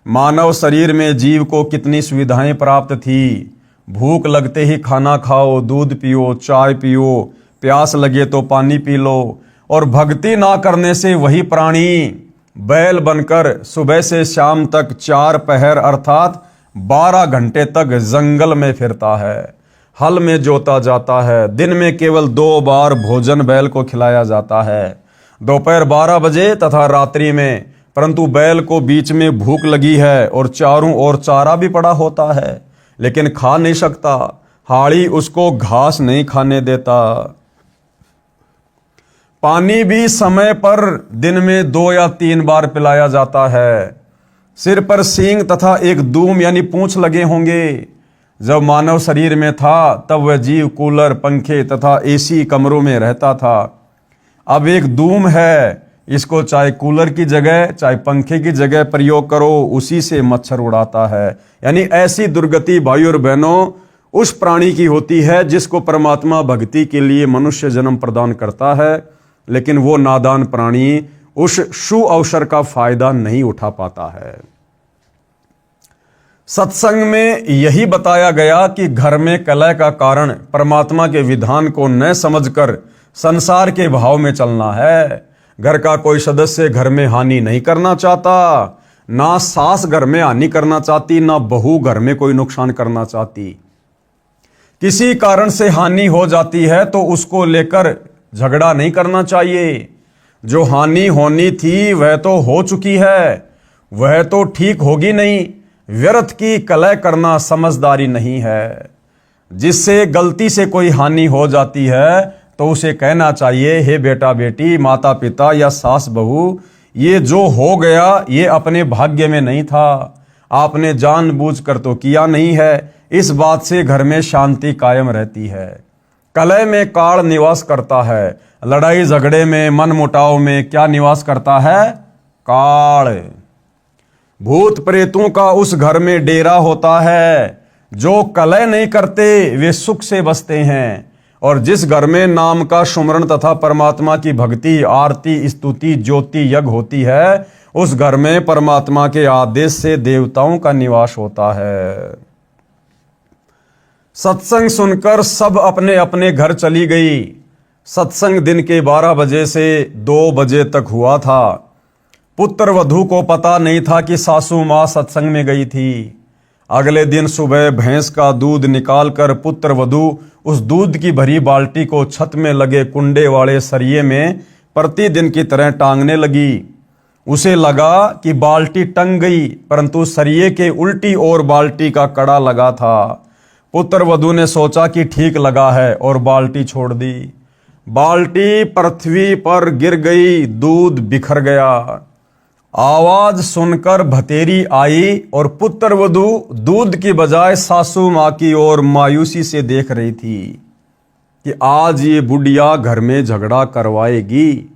मानव शरीर में जीव को कितनी सुविधाएं प्राप्त थी। भूख लगते ही खाना खाओ, दूध पियो, चाय पियो, प्यास लगे तो पानी पी लो। और भक्ति ना करने से वही प्राणी बैल बनकर सुबह से शाम तक 4 पहर अर्थात 12 घंटे तक जंगल में फिरता है, हल में जोता जाता है। दिन में केवल 2 बार भोजन बैल को खिलाया जाता है, दोपहर 12 बजे तथा रात्रि में। परंतु बैल को बीच में भूख लगी है और चारों ओर चारा भी पड़ा होता है, लेकिन खा नहीं सकता। हाड़ी उसको घास नहीं खाने देता। पानी भी समय पर दिन में 2 या 3 बार पिलाया जाता है। सिर पर सींग तथा एक दूम यानी पूंछ लगे होंगे। जब मानव शरीर में था तब वह जीव कूलर, पंखे तथा एसी कमरों में रहता था। अब एक धूम है, इसको चाहे कूलर की जगह चाहे पंखे की जगह प्रयोग करो, उसी से मच्छर उड़ाता है। यानी ऐसी दुर्गति भाइयों और बहनों उस प्राणी की होती है जिसको परमात्मा भक्ति के लिए मनुष्य जन्म प्रदान करता है, लेकिन वो नादान प्राणी उस शुभ अवसर का फायदा नहीं उठा पाता है। सत्संग में यही बताया गया कि घर में कलह का कारण परमात्मा के विधान को न समझकर संसार के भाव में चलना है। घर का कोई सदस्य घर में हानि नहीं करना चाहता, ना सास घर में हानि करना चाहती, ना बहू घर में कोई नुकसान करना चाहती। किसी कारण से हानि हो जाती है तो उसको लेकर झगड़ा नहीं करना चाहिए। जो हानि होनी थी वह तो हो चुकी है, वह तो ठीक होगी नहीं। व्यर्थ की कलह करना समझदारी नहीं है। जिससे गलती से कोई हानि हो जाती है तो उसे कहना चाहिए, हे बेटा बेटी, माता पिता या सास बहू, ये जो हो गया ये अपने भाग्य में नहीं था, आपने जानबूझकर तो किया नहीं है। इस बात से घर में शांति कायम रहती है। कलह में काल निवास करता है, लड़ाई झगड़े में मनमुटाव में क्या निवास करता है? काल। भूत प्रेतों का उस घर में डेरा होता है। जो कलह नहीं करते वे सुख से बसते हैं, और जिस घर में नाम का सुमरण तथा परमात्मा की भक्ति, आरती, स्तुति, ज्योति यज्ञ होती है, उस घर में परमात्मा के आदेश से देवताओं का निवास होता है। सत्संग सुनकर सब अपने अपने घर चली गई। सत्संग दिन के 12 बजे से 2 बजे तक हुआ था। पुत्र वधू को पता नहीं था कि सासू मां सत्संग में गई थी। अगले दिन सुबह भैंस का दूध निकालकर पुत्र वधू उस दूध की भरी बाल्टी को छत में लगे कुंडे वाले सरिये में प्रतिदिन की तरह टांगने लगी। उसे लगा कि बाल्टी टंग गई, परंतु सरिये के उल्टी ओर बाल्टी का कड़ा लगा था। पुत्र वधू ने सोचा कि ठीक लगा है और बाल्टी छोड़ दी। बाल्टी पृथ्वी पर गिर गई, दूध बिखर गया। आवाज सुनकर भतेरी आई और पुत्र वधू दूध की बजाय सासू मां की ओर मायूसी से देख रही थी कि आज ये बुढ़िया घर में झगड़ा करवाएगी,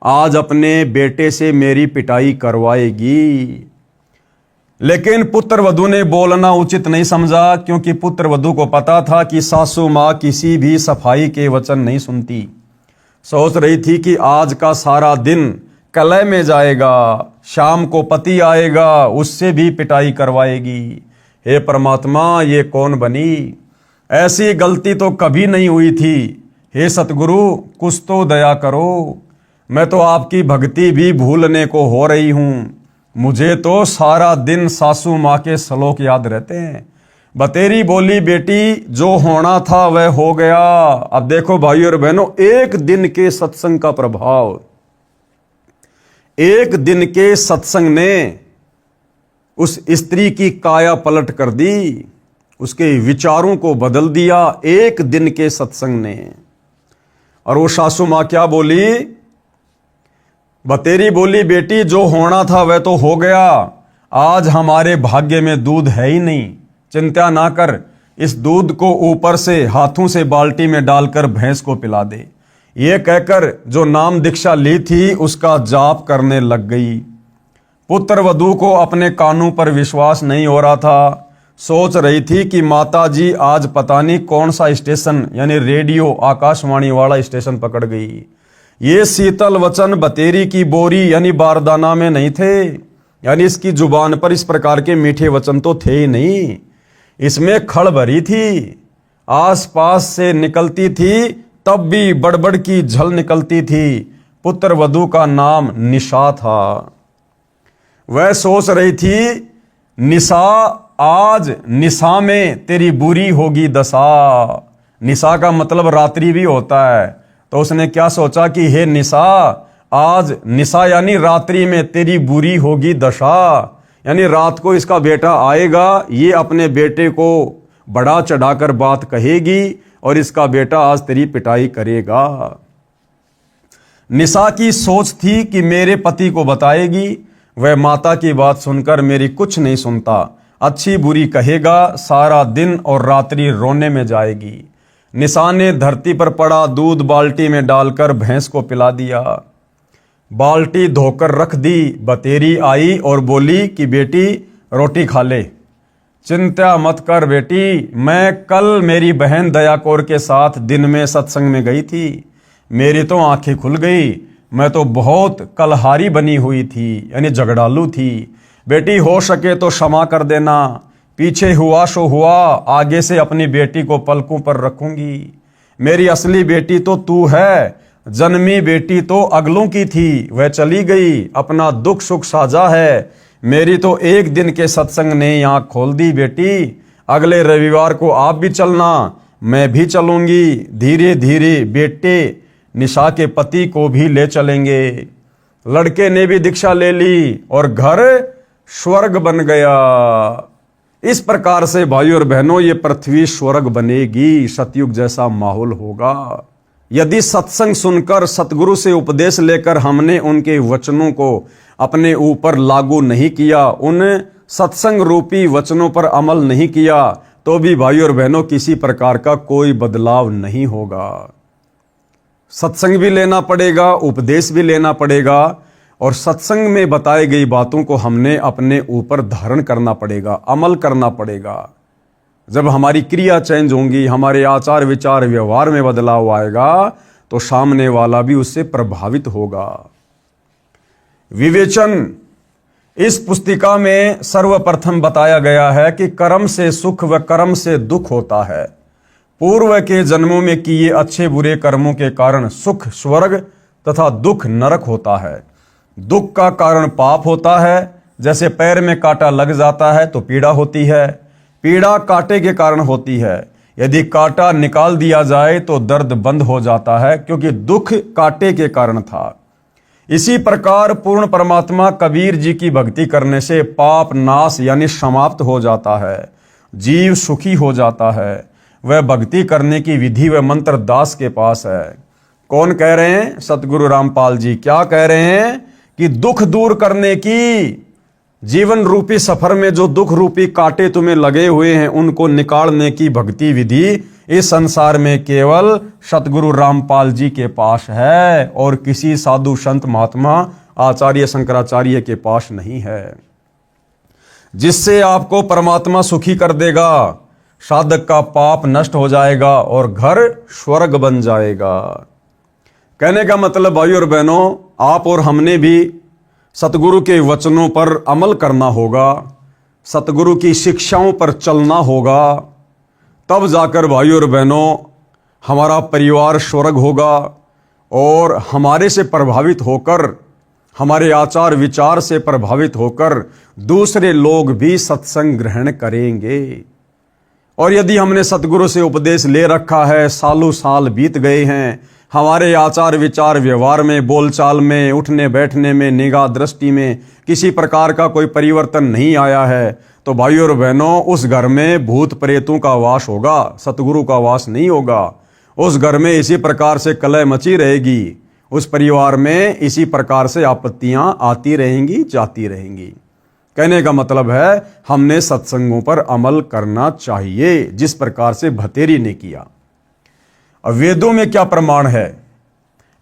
आज अपने बेटे से मेरी पिटाई करवाएगी। लेकिन पुत्र वधू ने बोलना उचित नहीं समझा, क्योंकि पुत्र वधू को पता था कि सासू मां किसी भी सफाई के वचन नहीं सुनती। सोच रही थी कि आज का सारा दिन कलह में जाएगा, शाम को पति आएगा, उससे भी पिटाई करवाएगी। हे परमात्मा, ये कौन बनी? ऐसी गलती तो कभी नहीं हुई थी। हे सतगुरु, कुछ तो दया करो। मैं तो आपकी भक्ति भी भूलने को हो रही हूँ। मुझे तो सारा दिन सासू माँ के श्लोक याद रहते हैं। बतेरी बोली, बेटी जो होना था वह हो गया। अब देखो भाइयों और बहनों, एक दिन के सत्संग का प्रभाव, एक दिन के सत्संग ने उस स्त्री की काया पलट कर दी, उसके विचारों को बदल दिया एक दिन के सत्संग ने। और वो सासू माँ क्या बोली? बतेरी बोली, बेटी जो होना था वह तो हो गया, आज हमारे भाग्य में दूध है ही नहीं। चिंता ना कर, इस दूध को ऊपर से हाथों से बाल्टी में डालकर भैंस को पिला दे। ये कहकर जो नाम दीक्षा ली थी उसका जाप करने लग गई। पुत्र वधू को अपने कानों पर विश्वास नहीं हो रहा था। सोच रही थी कि माता जी आज पता नहीं कौन सा स्टेशन, यानी रेडियो आकाशवाणी वाला स्टेशन पकड़ गई। ये शीतल वचन बतेरी की बोरी यानी बारदाना में नहीं थे, यानी इसकी जुबान पर इस प्रकार के मीठे वचन तो थे ही नहीं। इसमें खड़ भरी थी, आसपास से निकलती थी तब भी बड़बड़ की झल निकलती थी। पुत्र वधू का नाम निशा था। वह सोच रही थी, निशा आज निशा में तेरी बुरी होगी दशा। निशा का मतलब रात्रि भी होता है, तो उसने क्या सोचा कि हे निशा, आज निशा यानी रात्रि में तेरी बुरी होगी दशा, यानी रात को इसका बेटा आएगा, ये अपने बेटे को बड़ा चढ़ाकर बात कहेगी और इसका बेटा आज तेरी पिटाई करेगा। निशा की सोच थी कि मेरे पति को बताएगी, वह माता की बात सुनकर मेरी कुछ नहीं सुनता, अच्छी बुरी कहेगा, सारा दिन और रात्रि रोने में जाएगी। निशाने धरती पर पड़ा, दूध बाल्टी में डालकर भैंस को पिला दिया। बाल्टी धोकर रख दी, बतेरी आई और बोली कि बेटी रोटी खा ले। चिंता मत कर बेटी, मैं कल मेरी बहन दया कौर के साथ दिन में सत्संग में गई थी। मेरी तो आंखें खुल गई। मैं तो बहुत कलहारी बनी हुई थी, यानी झगड़ालू थी। बेटी हो सके तो क्षमा कर देना। पीछे हुआ सो हुआ, आगे से अपनी बेटी को पलकों पर रखूंगी। मेरी असली बेटी तो तू है। जन्मी बेटी तो अगलों की थी, वह चली गई, अपना दुख सुख साझा है। मेरी तो एक दिन के सत्संग ने आंख खोल दी बेटी। अगले रविवार को आप भी चलना, मैं भी चलूंगी। धीरे धीरे बेटे निशा के पति को भी ले चलेंगे। लड़के ने भी दीक्षा ले ली और घर स्वर्ग बन गया। इस प्रकार से भाइयों और बहनों, ये पृथ्वी स्वर्ग बनेगी, सतयुग जैसा माहौल होगा। यदि सत्संग सुनकर, सतगुरु से उपदेश लेकर हमने उनके वचनों को अपने ऊपर लागू नहीं किया, उन सत्संग रूपी वचनों पर अमल नहीं किया, तो भी भाइयों और बहनों किसी प्रकार का कोई बदलाव नहीं होगा। सत्संग भी लेना पड़ेगा, उपदेश भी लेना पड़ेगा, और सत्संग में बताई गई बातों को हमने अपने ऊपर धारण करना पड़ेगा, अमल करना पड़ेगा। जब हमारी क्रिया चेंज होंगी, हमारे आचार विचार व्यवहार में बदलाव आएगा, तो सामने वाला भी उससे प्रभावित होगा। विवेचन, इस पुस्तिका में सर्वप्रथम बताया गया है कि कर्म से सुख व कर्म से दुख होता है। पूर्व के जन्मों में किए अच्छे बुरे कर्मों के कारण सुख स्वर्ग तथा दुख नरक होता है। दुख का कारण पाप होता है। जैसे पैर में कांटा लग जाता है तो पीड़ा होती है। पीड़ा कांटे के कारण होती है। यदि कांटा निकाल दिया जाए तो दर्द बंद हो जाता है, क्योंकि दुख कांटे के कारण था। इसी प्रकार पूर्ण परमात्मा कबीर जी की भक्ति करने से पाप नाश यानी समाप्त हो जाता है, जीव सुखी हो जाता है। वह भक्ति करने की विधि व मंत्र दास के पास है। कौन कह रहे हैं? सतगुरु रामपाल जी। क्या कह रहे हैं? कि दुख दूर करने की, जीवन रूपी सफर में जो दुख रूपी कांटे तुम्हें लगे हुए हैं, उनको निकालने की भक्ति विधि इस संसार में केवल सतगुरु रामपाल जी के पास है, और किसी साधु संत महात्मा आचार्य शंकराचार्य के पास नहीं है। जिससे आपको परमात्मा सुखी कर देगा, साधक का पाप नष्ट हो जाएगा और घर स्वर्ग बन जाएगा। कहने का मतलब भाइयों और बहनों, आप और हमने भी सतगुरु के वचनों पर अमल करना होगा, सतगुरु की शिक्षाओं पर चलना होगा। तब जाकर भाइयों और बहनों हमारा परिवार स्वर्ग होगा, और हमारे से प्रभावित होकर, हमारे आचार विचार से प्रभावित होकर दूसरे लोग भी सत्संग ग्रहण करेंगे। और यदि हमने सतगुरु से उपदेश ले रखा है, सालों साल बीत गए हैं, हमारे आचार विचार व्यवहार में, बोलचाल में, उठने बैठने में, निगाह दृष्टि में किसी प्रकार का कोई परिवर्तन नहीं आया है, तो भाइयों और बहनों उस घर में भूत प्रेतों का वास होगा, सतगुरु का वास नहीं होगा। उस घर में इसी प्रकार से कलह मची रहेगी, उस परिवार में इसी प्रकार से आपत्तियां आती रहेंगी, जाती रहेंगी। कहने का मतलब है हमने सत्संगों पर अमल करना चाहिए, जिस प्रकार से भतेरी ने किया। अब वेदों में क्या प्रमाण है?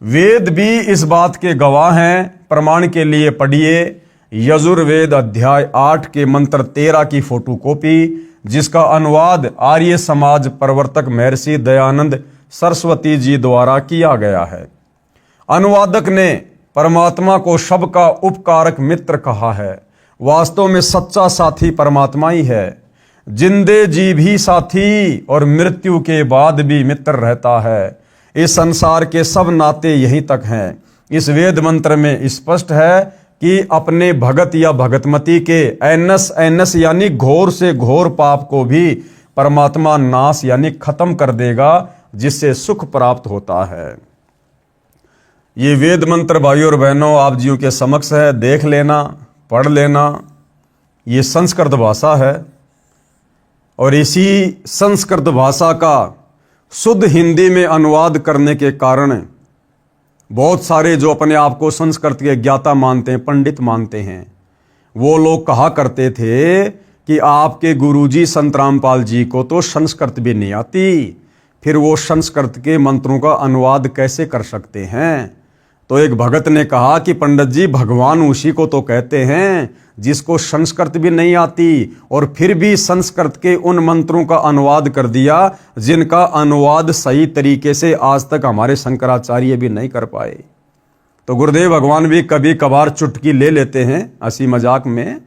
वेद भी इस बात के गवाह हैं। प्रमाण के लिए पढ़िए यजुर्वेद अध्याय 8 के मंत्र 13 की फोटोकॉपी, जिसका अनुवाद आर्य समाज प्रवर्तक महर्षि दयानंद सरस्वती जी द्वारा किया गया है। अनुवादक ने परमात्मा को सबका उपकारक मित्र कहा है। वास्तव में सच्चा साथी परमात्मा ही है। जिंदे जी भी साथी और मृत्यु के बाद भी मित्र रहता है। इस संसार के सब नाते यहीं तक हैं। इस वेद मंत्र में स्पष्ट है कि अपने भगत या भगतमती के ऐनस यानी घोर से घोर पाप को भी परमात्मा नाश यानी खत्म कर देगा, जिससे सुख प्राप्त होता है। ये वेद मंत्र भाइयों और बहनों आप जियों के समक्ष है, देख लेना, पढ़ लेना। ये संस्कृत भाषा है, और इसी संस्कृत भाषा का शुद्ध हिंदी में अनुवाद करने के कारण बहुत सारे जो अपने आप को संस्कृत के ज्ञाता मानते हैं, पंडित मानते हैं, वो लोग कहा करते थे कि आपके गुरुजी संत रामपाल जी को तो संस्कृत भी नहीं आती, फिर वो संस्कृत के मंत्रों का अनुवाद कैसे कर सकते हैं। तो एक भगत ने कहा कि पंडित जी, भगवान उसी को तो कहते हैं जिसको संस्कृत भी नहीं आती, और फिर भी संस्कृत के उन मंत्रों का अनुवाद कर दिया जिनका अनुवाद सही तरीके से आज तक हमारे शंकराचार्य भी नहीं कर पाए। तो गुरुदेव भगवान भी कभी कभार चुटकी ले लेते हैं हंसी मजाक में।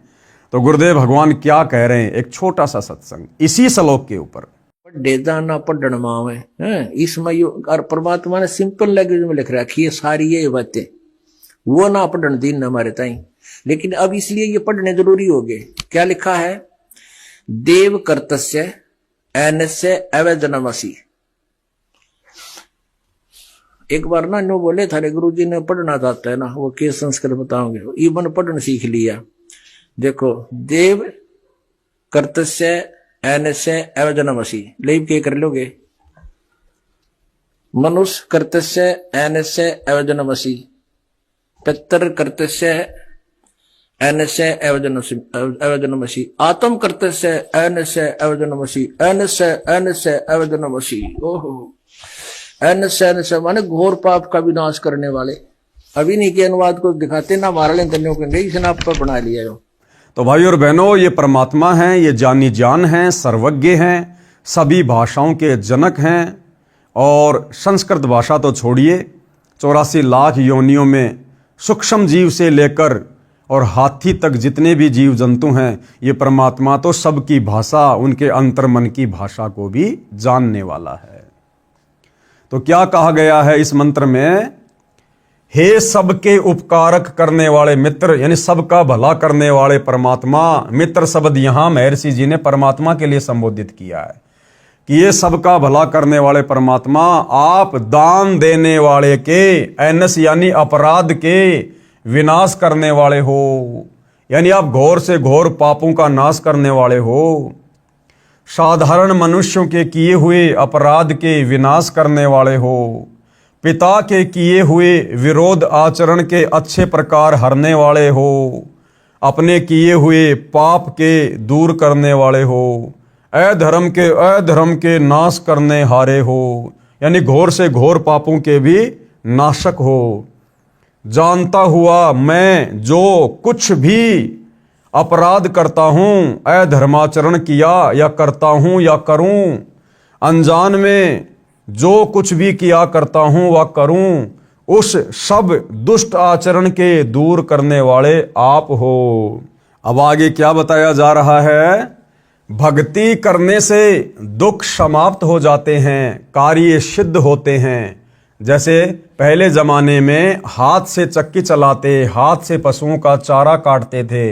तो गुरुदेव भगवान क्या कह रहे हैं, एक छोटा सा सत्संग इसी श्लोक के ऊपर। ना पढ़न मावे इसमें और परमात्मा ने सिंपल लैंग्वेज में लिख रखी है सारी ये बातें, वो ना पढ़न दीन हमारे ताई। लेकिन अब इसलिए ये पढ़ने जरूरी हो गए। क्या लिखा है, देव कर्तस्य एनस्य अवैधनमसी। एक बार ना नो बोले थारे गुरु जी ने पढ़ना चाहता है ना, वो के संस्कृत बताओगे, इवन पढ़ना सीख लिया। देखो, देव कर्तस्य एनस्य अवैधनमसी लेब के कर लोगे, मनुष्य कर्तस्य एनस्य अवैधनमसी, पितर कर्तस्य एनस्य अवैधनमसी, आत्म कर्तस्य एनस्य अवैधनमसी, एनस्य एनस्य अवैधनमसी। ओहो, एनस्य एनस्य माने घोर पाप का विनाश करने वाले। अभी नहीं के अनुवाद को दिखाते ना, हमारा लेन तन्यों के इसने आप पर बना लिया हो। तो भाई और बहनों, ये परमात्मा हैं, ये जानी जान हैं, सर्वज्ञ हैं, सभी भाषाओं के जनक हैं। और संस्कृत भाषा तो छोड़िए, 84 लाख योनियों में सूक्ष्म जीव से लेकर और हाथी तक जितने भी जीव जंतु हैं, ये परमात्मा तो सबकी भाषा, उनके अंतर्मन की भाषा को भी जानने वाला है। तो क्या कहा गया है इस मंत्र में, हे सबके उपकारक करने वाले मित्र, यानी सबका भला करने वाले परमात्मा। मित्र शब्द यहां महर्षि जी ने परमात्मा के लिए संबोधित किया है कि ये सबका भला करने वाले परमात्मा, आप दान देने वाले के, एनस यानी अपराध के विनाश करने वाले हो, यानी आप घोर से घोर पापों का नाश करने वाले हो। साधारण मनुष्यों के किए हुए अपराध के विनाश करने वाले हो। पिता के किए हुए विरोध आचरण के अच्छे प्रकार हरने वाले हो। अपने किए हुए पाप के दूर करने वाले हो। अधर्म के नाश करने हारे हो, यानी घोर से घोर पापों के भी नाशक हो। जानता हुआ मैं जो कुछ भी अपराध करता हूँ, अधर्माचरण किया या करता हूँ या करूँ, अनजान में जो कुछ भी किया करता हूं वह करूं, उस सब दुष्ट आचरण के दूर करने वाले आप हो। अब आगे क्या बताया जा रहा है, भक्ति करने से दुख समाप्त हो जाते हैं, कार्य सिद्ध होते हैं। जैसे पहले जमाने में हाथ से चक्की चलाते, हाथ से पशुओं का चारा काटते थे।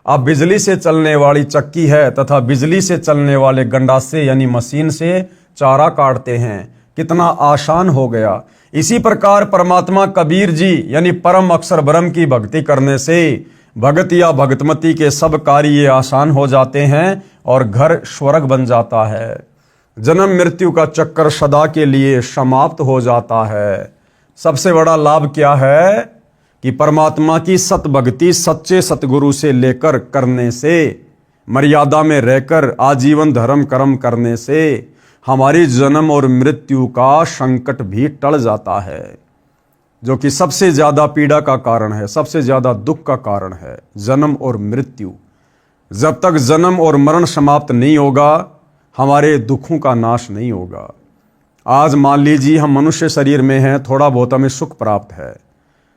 अब बिजली से चलने वाली चक्की है तथा बिजली से चलने वाले गंडासे यानी मशीन से चारा काटते हैं। कितना आसान हो गया। इसी प्रकार परमात्मा कबीर जी यानी परम अक्षर ब्रह्म की भक्ति करने से भगत या भगतमती के सब कार्य आसान हो जाते हैं और घर स्वर्ग बन जाता है। जन्म मृत्यु का चक्कर सदा के लिए समाप्त हो जाता है। सबसे बड़ा लाभ क्या है कि परमात्मा की सत भक्ति सच्चे सतगुरु से लेकर करने से, मर्यादा में रहकर आजीवन धर्म कर्म करने से हमारी जन्म और मृत्यु का संकट भी टल जाता है, जो कि सबसे ज्यादा पीड़ा का कारण है, सबसे ज्यादा दुख का कारण है, जन्म और मृत्यु। जब तक जन्म और मरण समाप्त नहीं होगा, हमारे दुखों का नाश नहीं होगा। आज मान लीजिए हम मनुष्य शरीर में हैं, थोड़ा बहुत हमें सुख प्राप्त है,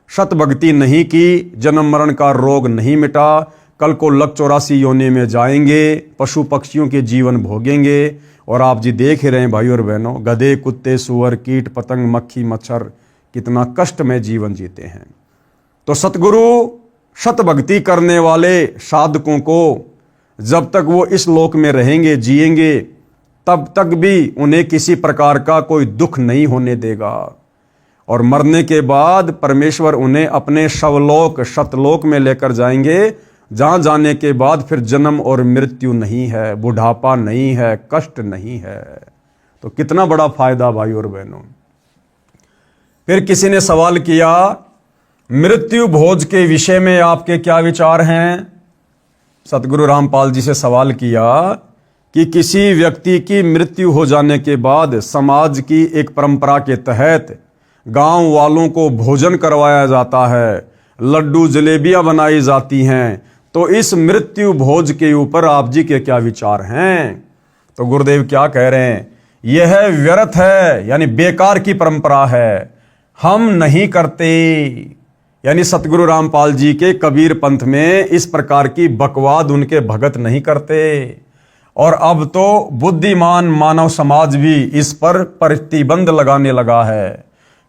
सत भक्ति नहीं की, जन्म मरण का रोग नहीं मिटा, कल को लग 84 योनि में जाएंगे, पशु पक्षियों के जीवन भोगेंगे। और आप जी देख ही रहे हैं भाई और बहनों, गधे कुत्ते सुअर कीट पतंग मक्खी मच्छर कितना कष्ट में जीवन जीते हैं। तो सतगुरु सत भक्ति करने वाले साधकों को जब तक वो इस लोक में रहेंगे जिएंगे, तब तक भी उन्हें किसी प्रकार का कोई दुख नहीं होने देगा। और मरने के बाद परमेश्वर उन्हें अपने शवलोक सतलोक में लेकर जाएंगे, जहां जाने के बाद फिर जन्म और मृत्यु नहीं है, बुढ़ापा नहीं है, कष्ट नहीं है। तो कितना बड़ा फायदा भाई और बहनों। फिर किसी ने सवाल किया, मृत्यु भोज के विषय में आपके क्या विचार हैं? सतगुरु रामपाल जी से सवाल किया कि किसी व्यक्ति की मृत्यु हो जाने के बाद समाज की एक परंपरा के तहत गांव वालों को भोजन करवाया जाता है, लड्डू जलेबियां बनाई जाती हैं, तो इस मृत्यु भोज के ऊपर आप जी के क्या विचार हैं? तो गुरुदेव क्या कह रहे हैं? यह व्यर्थ है, यानी बेकार की परंपरा है, हम नहीं करते। यानी सतगुरु रामपाल जी के कबीर पंथ में इस प्रकार की बकवाद उनके भगत नहीं करते। और अब तो बुद्धिमान मानव समाज भी इस पर प्रतिबंध लगाने लगा है।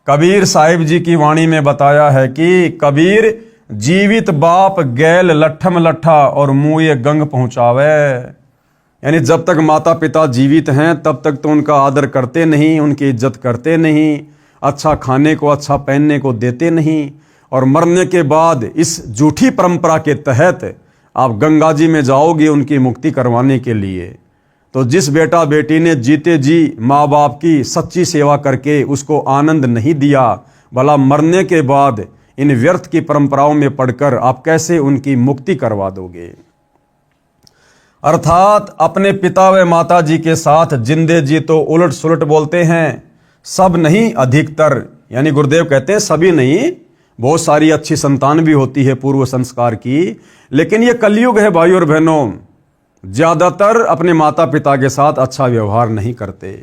कबीर साहिब जी की वाणी में बताया है कि कबीर जीवित बाप गैल लट्ठम लट्ठा और मुँह गंग पहुंचावे। यानी जब तक माता पिता जीवित हैं तब तक तो उनका आदर करते नहीं, उनकी इज्जत करते नहीं, अच्छा खाने को अच्छा पहनने को देते नहीं, और मरने के बाद इस झूठी परंपरा के तहत आप गंगा जी में जाओगे उनकी मुक्ति करवाने के लिए। तो जिस बेटा बेटी ने जीते जी माँ बाप की सच्ची सेवा करके उसको आनंद नहीं दिया, भला मरने के बाद इन व्यर्थ की परंपराओं में पड़कर आप कैसे उनकी मुक्ति करवा दोगे? अर्थात अपने पिता व माता जी के साथ जिंदे जी तो उलट सुलट बोलते हैं, सब नहीं अधिकतर। यानी गुरुदेव कहते हैं सभी नहीं, बहुत सारी अच्छी संतान भी होती है पूर्व संस्कार की, लेकिन ये कलयुग है भाई और बहनों, ज्यादातर अपने माता पिता के साथ अच्छा व्यवहार नहीं करते।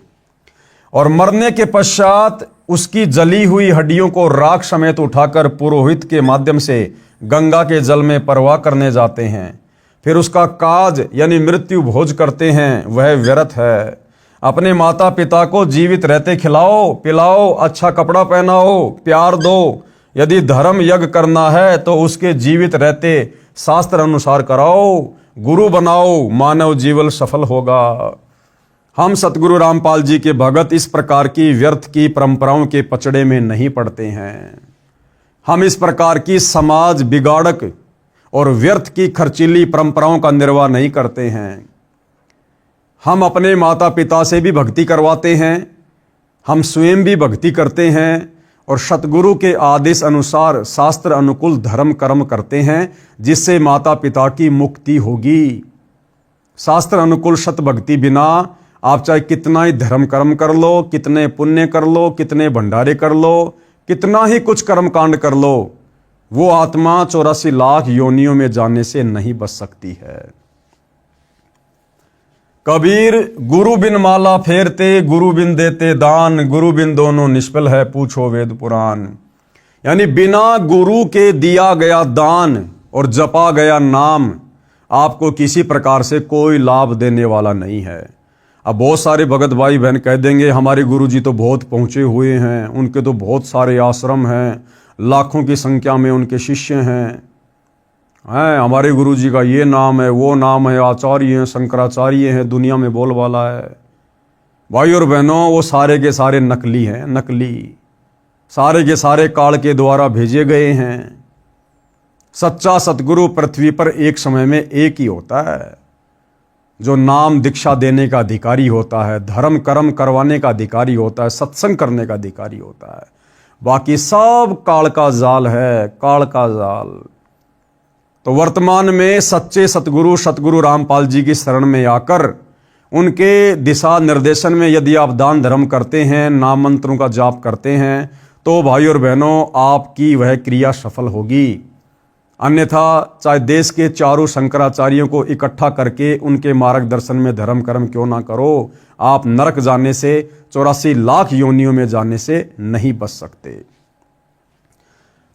और मरने के पश्चात उसकी जली हुई हड्डियों को राख समेत उठाकर पुरोहित के माध्यम से गंगा के जल में परवाह करने जाते हैं, फिर उसका काज यानी मृत्यु भोज करते हैं, वह व्यर्थ है। अपने माता पिता को जीवित रहते खिलाओ पिलाओ, अच्छा कपड़ा पहनाओ, प्यार दो। यदि धर्म यज्ञ करना है तो उसके जीवित रहते शास्त्र अनुसार कराओ, गुरु बनाओ, मानव जीवन सफल होगा। हम सतगुरु रामपाल जी के भगत इस प्रकार की व्यर्थ की परंपराओं के पचड़े में नहीं पड़ते हैं। हम इस प्रकार की समाज बिगाड़क और व्यर्थ की खर्चीली परंपराओं का निर्वाह नहीं करते हैं। हम अपने माता पिता से भी भक्ति करवाते हैं, हम स्वयं भी भक्ति करते हैं, और सतगुरु के आदेश अनुसार शास्त्र अनुकूल धर्म कर्म करते हैं, जिससे माता पिता की मुक्ति होगी। शास्त्र अनुकूल सत भक्ति बिना आप चाहे कितना ही धर्म कर्म कर लो, कितने पुण्य कर लो, कितने भंडारे कर लो, कितना ही कुछ कर्म कांड कर लो, वो आत्मा 84 लाख योनियों में जाने से नहीं बच सकती है। कबीर गुरु बिन माला फेरते, गुरु बिन देते दान, गुरु बिन दोनों निष्फल है पूछो वेद पुराण। यानी बिना गुरु के दिया गया दान और जपा गया नाम आपको किसी प्रकार से कोई लाभ देने वाला नहीं है। अब बहुत सारे भगत भाई बहन कह देंगे हमारे गुरु जी तो बहुत पहुंचे हुए हैं, उनके तो बहुत सारे आश्रम हैं, लाखों की संख्या में उनके शिष्य हैं, हमारे गुरु जी का ये नाम है, वो नाम है, आचार्य हैं, शंकराचार्य हैं, दुनिया में बोलबाला है। भाई और बहनों, वो सारे के सारे नकली हैं, नकली, सारे के सारे काल के द्वारा भेजे गए हैं। सच्चा सतगुरु पृथ्वी पर एक समय में एक ही होता है, जो नाम दीक्षा देने का अधिकारी होता है, धर्म कर्म करवाने का अधिकारी होता है, सत्संग करने का अधिकारी होता है। बाकी सब काल का जाल है, काल का जाल। तो वर्तमान में सच्चे सतगुरु रामपाल जी की शरण में आकर उनके दिशा निर्देशन में यदि आप दान धर्म करते हैं, नाम मंत्रों का जाप करते हैं, तो भाई और बहनों आपकी वह क्रिया सफल होगी। अन्यथा चाहे देश के चारों शंकराचार्यों को इकट्ठा करके उनके मार्गदर्शन में धर्म कर्म क्यों ना करो, आप नरक जाने से 84 लाख योनियों में जाने से नहीं बच सकते।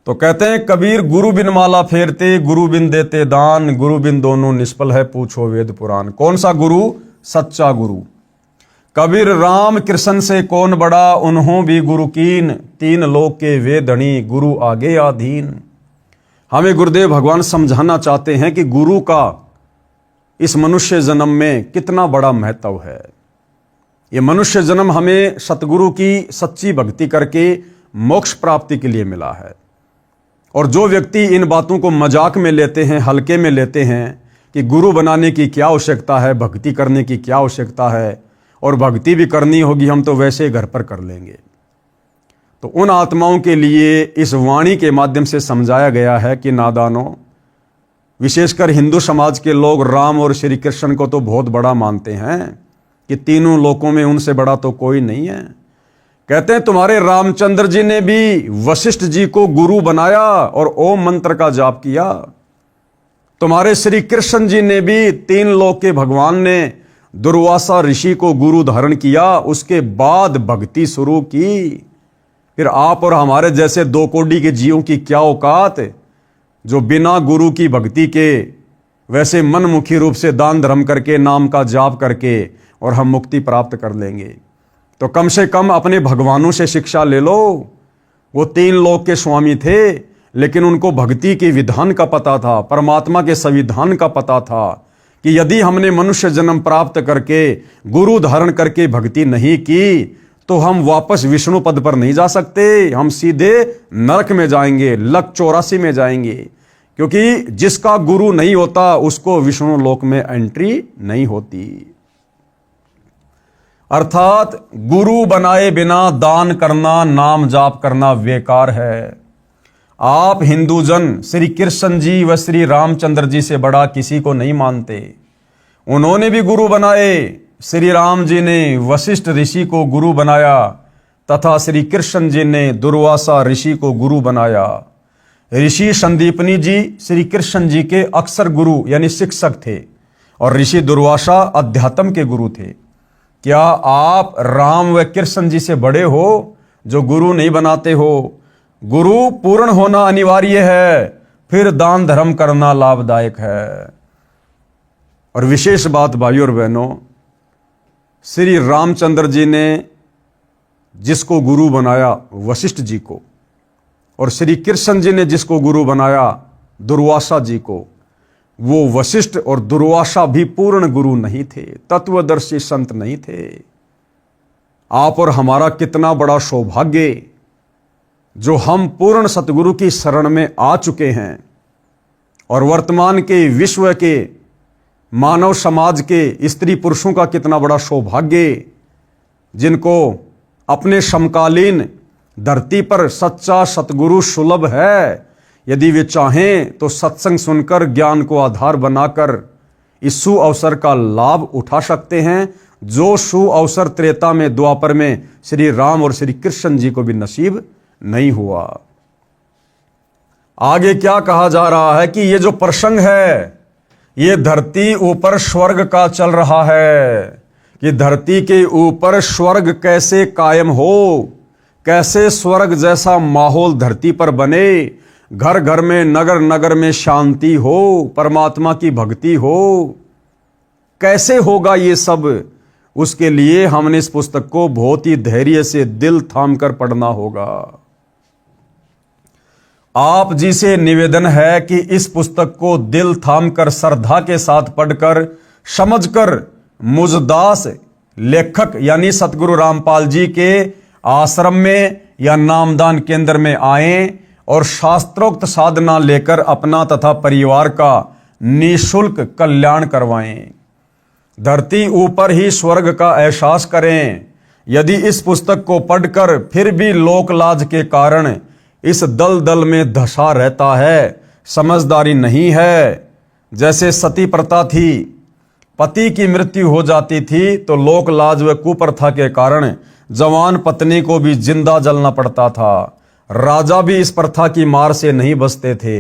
तो कहते हैं कबीर गुरु बिन माला फेरते, गुरु बिन देते दान, गुरु बिन दोनों निष्फल है पूछो वेद पुराण। कौन सा गुरु? सच्चा गुरु। कबीर राम कृष्ण से कौन बड़ा, उन्हों भी गुरु कीन, तीन लोक के वे धनी, गुरु आगे आधीन। हमें गुरुदेव भगवान समझाना चाहते हैं कि गुरु का इस मनुष्य जन्म में कितना बड़ा महत्व है। ये मनुष्य जन्म हमें सतगुरु की सच्ची भक्ति करके मोक्ष प्राप्ति के लिए मिला है। और जो व्यक्ति इन बातों को मजाक में लेते हैं, हल्के में लेते हैं कि गुरु बनाने की क्या आवश्यकता है, भक्ति करने की क्या आवश्यकता है, और भक्ति भी करनी होगी हम तो वैसे घर पर कर लेंगे, तो उन आत्माओं के लिए इस वाणी के माध्यम से समझाया गया है कि नादानों, विशेषकर हिंदू समाज के लोग राम और श्री कृष्ण को तो बहुत बड़ा मानते हैं कि तीनों लोकों में उनसे बड़ा तो कोई नहीं है। कहते हैं तुम्हारे रामचंद्र जी ने भी वशिष्ठ जी को गुरु बनाया और ओम मंत्र का जाप किया। तुम्हारे श्री कृष्ण जी ने भी तीन लोक के भगवान ने दुर्वासा ऋषि को गुरु धारण किया, उसके बाद भक्ति शुरू की। फिर आप और हमारे जैसे दो कोड़ी के जीवों की क्या औकात जो बिना गुरु की भक्ति के वैसे मनमुखी रूप से दान धर्म करके नाम का जाप करके और हम मुक्ति प्राप्त कर लेंगे। तो कम से कम अपने भगवानों से शिक्षा ले लो। वो तीन लोक के स्वामी थे, लेकिन उनको भक्ति के विधान का पता था, परमात्मा के संविधान का पता था कि यदि हमने मनुष्य जन्म प्राप्त करके गुरु धारण करके भक्ति नहीं की तो हम वापस विष्णु पद पर नहीं जा सकते, हम सीधे नरक में जाएंगे, लक 84 में जाएंगे। क्योंकि जिसका गुरु नहीं होता उसको विष्णु लोक में एंट्री नहीं होती। अर्थात गुरु बनाए बिना दान करना, नाम जाप करना बेकार है। आप हिंदूजन श्री कृष्ण जी व श्री रामचंद्र जी से बड़ा किसी को नहीं मानते। उन्होंने भी गुरु बनाए। श्री राम जी ने वशिष्ठ ऋषि को गुरु बनाया तथा श्री कृष्ण जी ने दुर्वासा ऋषि को गुरु बनाया। ऋषि संदीपनी जी श्री कृष्ण जी के अक्सर गुरु यानी शिक्षक थे और ऋषि दुर्वासा अध्यात्म के गुरु थे। क्या आप राम व कृष्ण जी से बड़े हो जो गुरु नहीं बनाते हो? गुरु पूर्ण होना अनिवार्य है, फिर दान धर्म करना लाभदायक है। और विशेष बात भाइयों और बहनों, श्री रामचंद्र जी ने जिसको गुरु बनाया वशिष्ठ जी को, और श्री कृष्ण जी ने जिसको गुरु बनाया दुर्वासा जी को, वो वशिष्ठ और दुर्वासा भी पूर्ण गुरु नहीं थे, तत्वदर्शी संत नहीं थे। आप और हमारा कितना बड़ा सौभाग्य जो हम पूर्ण सतगुरु की शरण में आ चुके हैं और वर्तमान के विश्व के मानव समाज के स्त्री पुरुषों का कितना बड़ा सौभाग्य जिनको अपने समकालीन धरती पर सच्चा सतगुरु सुलभ है। यदि वे चाहें तो सत्संग सुनकर ज्ञान को आधार बनाकर इस सु अवसर का लाभ उठा सकते हैं, जो सु अवसर त्रेता में द्वापर में श्री राम और श्री कृष्ण जी को भी नसीब नहीं हुआ। आगे क्या कहा जा रहा है कि ये जो प्रसंग है ये धरती ऊपर स्वर्ग का चल रहा है कि धरती के ऊपर स्वर्ग कैसे कायम हो, कैसे स्वर्ग जैसा माहौल धरती पर बने, घर घर में नगर नगर में शांति हो, परमात्मा की भक्ति हो, कैसे होगा ये सब। उसके लिए हमने इस पुस्तक को बहुत ही धैर्य से दिल थाम कर पढ़ना होगा। आप जी से निवेदन है कि इस पुस्तक को दिल थाम कर श्रद्धा के साथ पढ़कर समझकर मुझदास लेखक यानी सतगुरु रामपाल जी के आश्रम में या नामदान केंद्र में आएं और शास्त्रोक्त साधना लेकर अपना तथा परिवार का निःशुल्क कल्याण करवाएं। धरती ऊपर ही स्वर्ग का एहसास करें। यदि इस पुस्तक को पढ़कर फिर भी लोक लाज के कारण इस दलदल में धंसा रहता है, समझदारी नहीं है, जैसे सती प्रथा थी, पति की मृत्यु हो जाती थी तो लोक लाज व कुप्रथा के कारण जवान पत्नी को भी जिंदा जलना पड़ता था। राजा भी इस प्रथा की मार से नहीं बचते थे।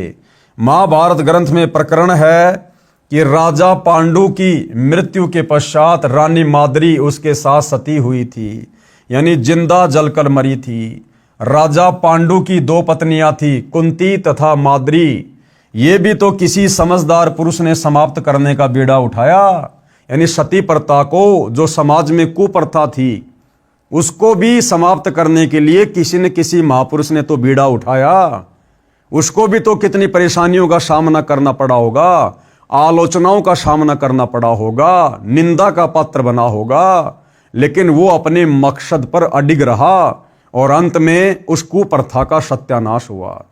महाभारत ग्रंथ में प्रकरण है कि राजा पांडु की मृत्यु के पश्चात रानी माद्री उसके साथ सती हुई थी, यानी जिंदा जलकर मरी थी। राजा पांडु की दो पत्नियां थी, कुंती तथा माद्री। ये भी तो किसी समझदार पुरुष ने समाप्त करने का बीड़ा उठाया, यानी सती प्रथा को जो समाज में कुप्रथा थी उसको भी समाप्त करने के लिए किसी न किसी महापुरुष ने तो बीड़ा उठाया। उसको भी तो कितनी परेशानियों का सामना करना पड़ा होगा, आलोचनाओं का सामना करना पड़ा होगा, निंदा का पात्र बना होगा, लेकिन वो अपने मकसद पर अडिग रहा और अंत में उस कुप्रथा का सत्यानाश हुआ।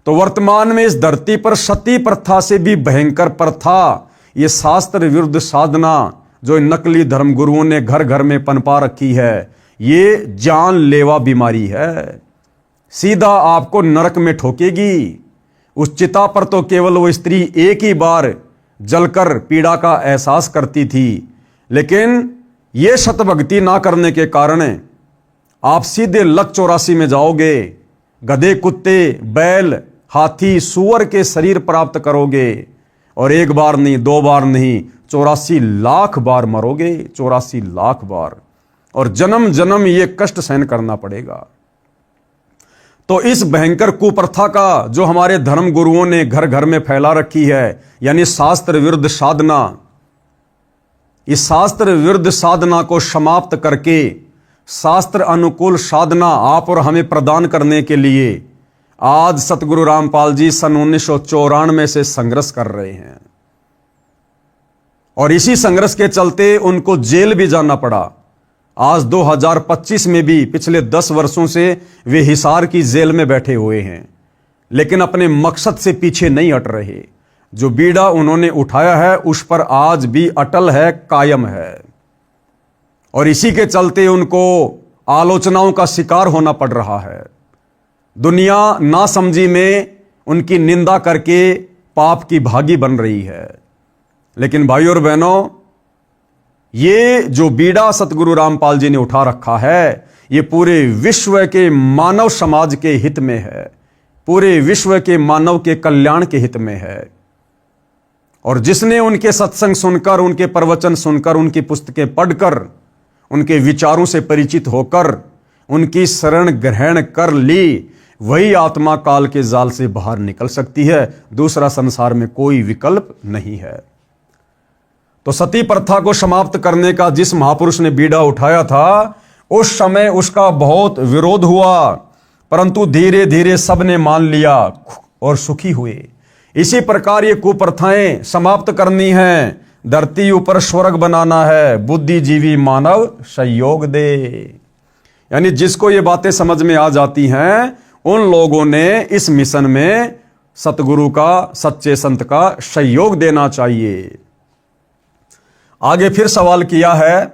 तो वर्तमान में इस धरती पर सती प्रथा से भी भयंकर प्रथा, ये शास्त्र विरुद्ध साधना जो नकली धर्म गुरुओं ने घर घर में पनपा रखी है, ये जानलेवा बीमारी है। सीधा आपको नरक में ठोकेगी। उस चिता पर तो केवल वो स्त्री एक ही बार जलकर पीड़ा का एहसास करती थी, लेकिन ये शतभक्ति ना करने के कारण आप सीधे लक 84 में जाओगे। गधे, कुत्ते, बैल, हाथी, सूअर के शरीर प्राप्त करोगे और एक बार नहीं, 2 बार नहीं, 84 लाख बार मरोगे, 84 लाख बार, और जन्म जन्म ये कष्ट सहन करना पड़ेगा। तो इस भयंकर कुप्रथा का जो हमारे धर्म गुरुओं ने घर घर में फैला रखी है, यानी शास्त्र विरुद्ध साधना, इस शास्त्र विरुद्ध साधना को समाप्त करके शास्त्र अनुकूल साधना आप और हमें प्रदान करने के लिए आज सतगुरु रामपाल जी सन 1994 से संघर्ष कर रहे हैं, और इसी संघर्ष के चलते उनको जेल भी जाना पड़ा। आज 2025 में भी पिछले 10 वर्षों से वे हिसार की जेल में बैठे हुए हैं, लेकिन अपने मकसद से पीछे नहीं हट रहे। जो बीड़ा उन्होंने उठाया है उस पर आज भी अटल है, कायम है, और इसी के चलते उनको आलोचनाओं का शिकार होना पड़ रहा है। दुनिया नासमझी में उनकी निंदा करके पाप की भागी बन रही है। लेकिन भाइयों और बहनों, ये जो बीड़ा सतगुरु रामपाल जी ने उठा रखा है, ये पूरे विश्व के मानव समाज के हित में है, पूरे विश्व के मानव के कल्याण के हित में है। और जिसने उनके सत्संग सुनकर, उनके प्रवचन सुनकर, उनकी पुस्तकें पढ़कर, उनके विचारों से परिचित होकर उनकी शरण ग्रहण कर ली, वही आत्मा काल के जाल से बाहर निकल सकती है। दूसरा संसार में कोई विकल्प नहीं है। तो सती प्रथा को समाप्त करने का जिस महापुरुष ने बीड़ा उठाया था, उस समय उसका बहुत विरोध हुआ, परंतु धीरे धीरे सबने मान लिया और सुखी हुए। इसी प्रकार ये कुप्रथाएं समाप्त करनी है, धरती ऊपर स्वर्ग बनाना है, बुद्धिजीवी मानव सहयोग दे। यानी जिसको ये बातें समझ में आ जाती हैं, उन लोगों ने इस मिशन में सतगुरु का, सच्चे संत का सहयोग देना चाहिए। आगे फिर सवाल किया है,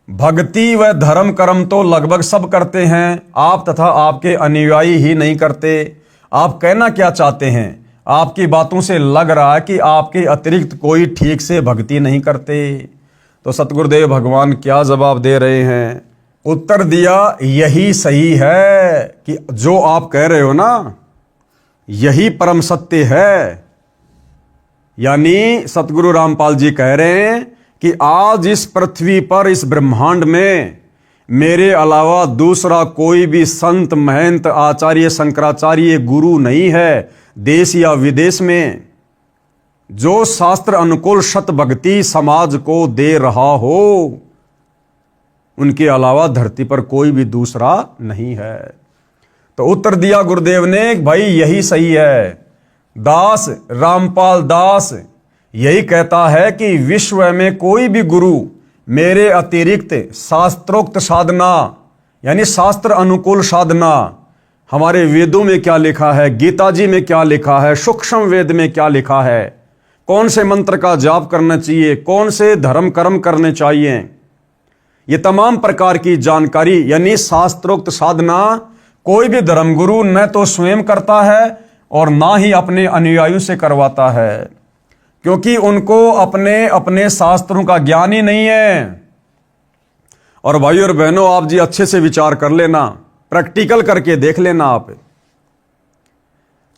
भक्ति व धर्म कर्म तो लगभग सब करते हैं, आप तथा आपके अनुयायी ही नहीं करते। आप कहना क्या चाहते हैं? आपकी बातों से लग रहा है कि आपके अतिरिक्त कोई ठीक से भक्ति नहीं करते। तो सतगुरुदेव भगवान क्या जवाब दे रहे हैं? उत्तर दिया, यही सही है कि जो आप कह रहे हो ना, यही परम सत्य है। यानी सतगुरु रामपाल जी कह रहे हैं कि आज इस पृथ्वी पर, इस ब्रह्मांड में मेरे अलावा दूसरा कोई भी संत, महंत, आचार्य, शंकराचार्य, गुरु नहीं है देश या विदेश में, जो शास्त्र अनुकूल सत भक्ति समाज को दे रहा हो। उनके अलावा धरती पर कोई भी दूसरा नहीं है। तो उत्तर दिया गुरुदेव ने, भाई यही सही है। दास रामपाल दास यही कहता है कि विश्व में कोई भी गुरु मेरे अतिरिक्त शास्त्रोक्त साधना, यानी शास्त्र अनुकूल साधना, हमारे वेदों में क्या लिखा है, गीता जी में क्या लिखा है, सूक्ष्म वेद में क्या लिखा है, कौन से मंत्र का जाप करना चाहिए, कौन से धर्म कर्म करने चाहिए, ये तमाम प्रकार की जानकारी, यानी शास्त्रोक्त साधना कोई भी धर्मगुरु न तो स्वयं करता है और ना ही अपने अनुयायियों से करवाता है, क्योंकि उनको अपने अपने शास्त्रों का ज्ञान ही नहीं है। और भाइयों और बहनों, आप जी अच्छे से विचार कर लेना, प्रैक्टिकल करके देख लेना। आप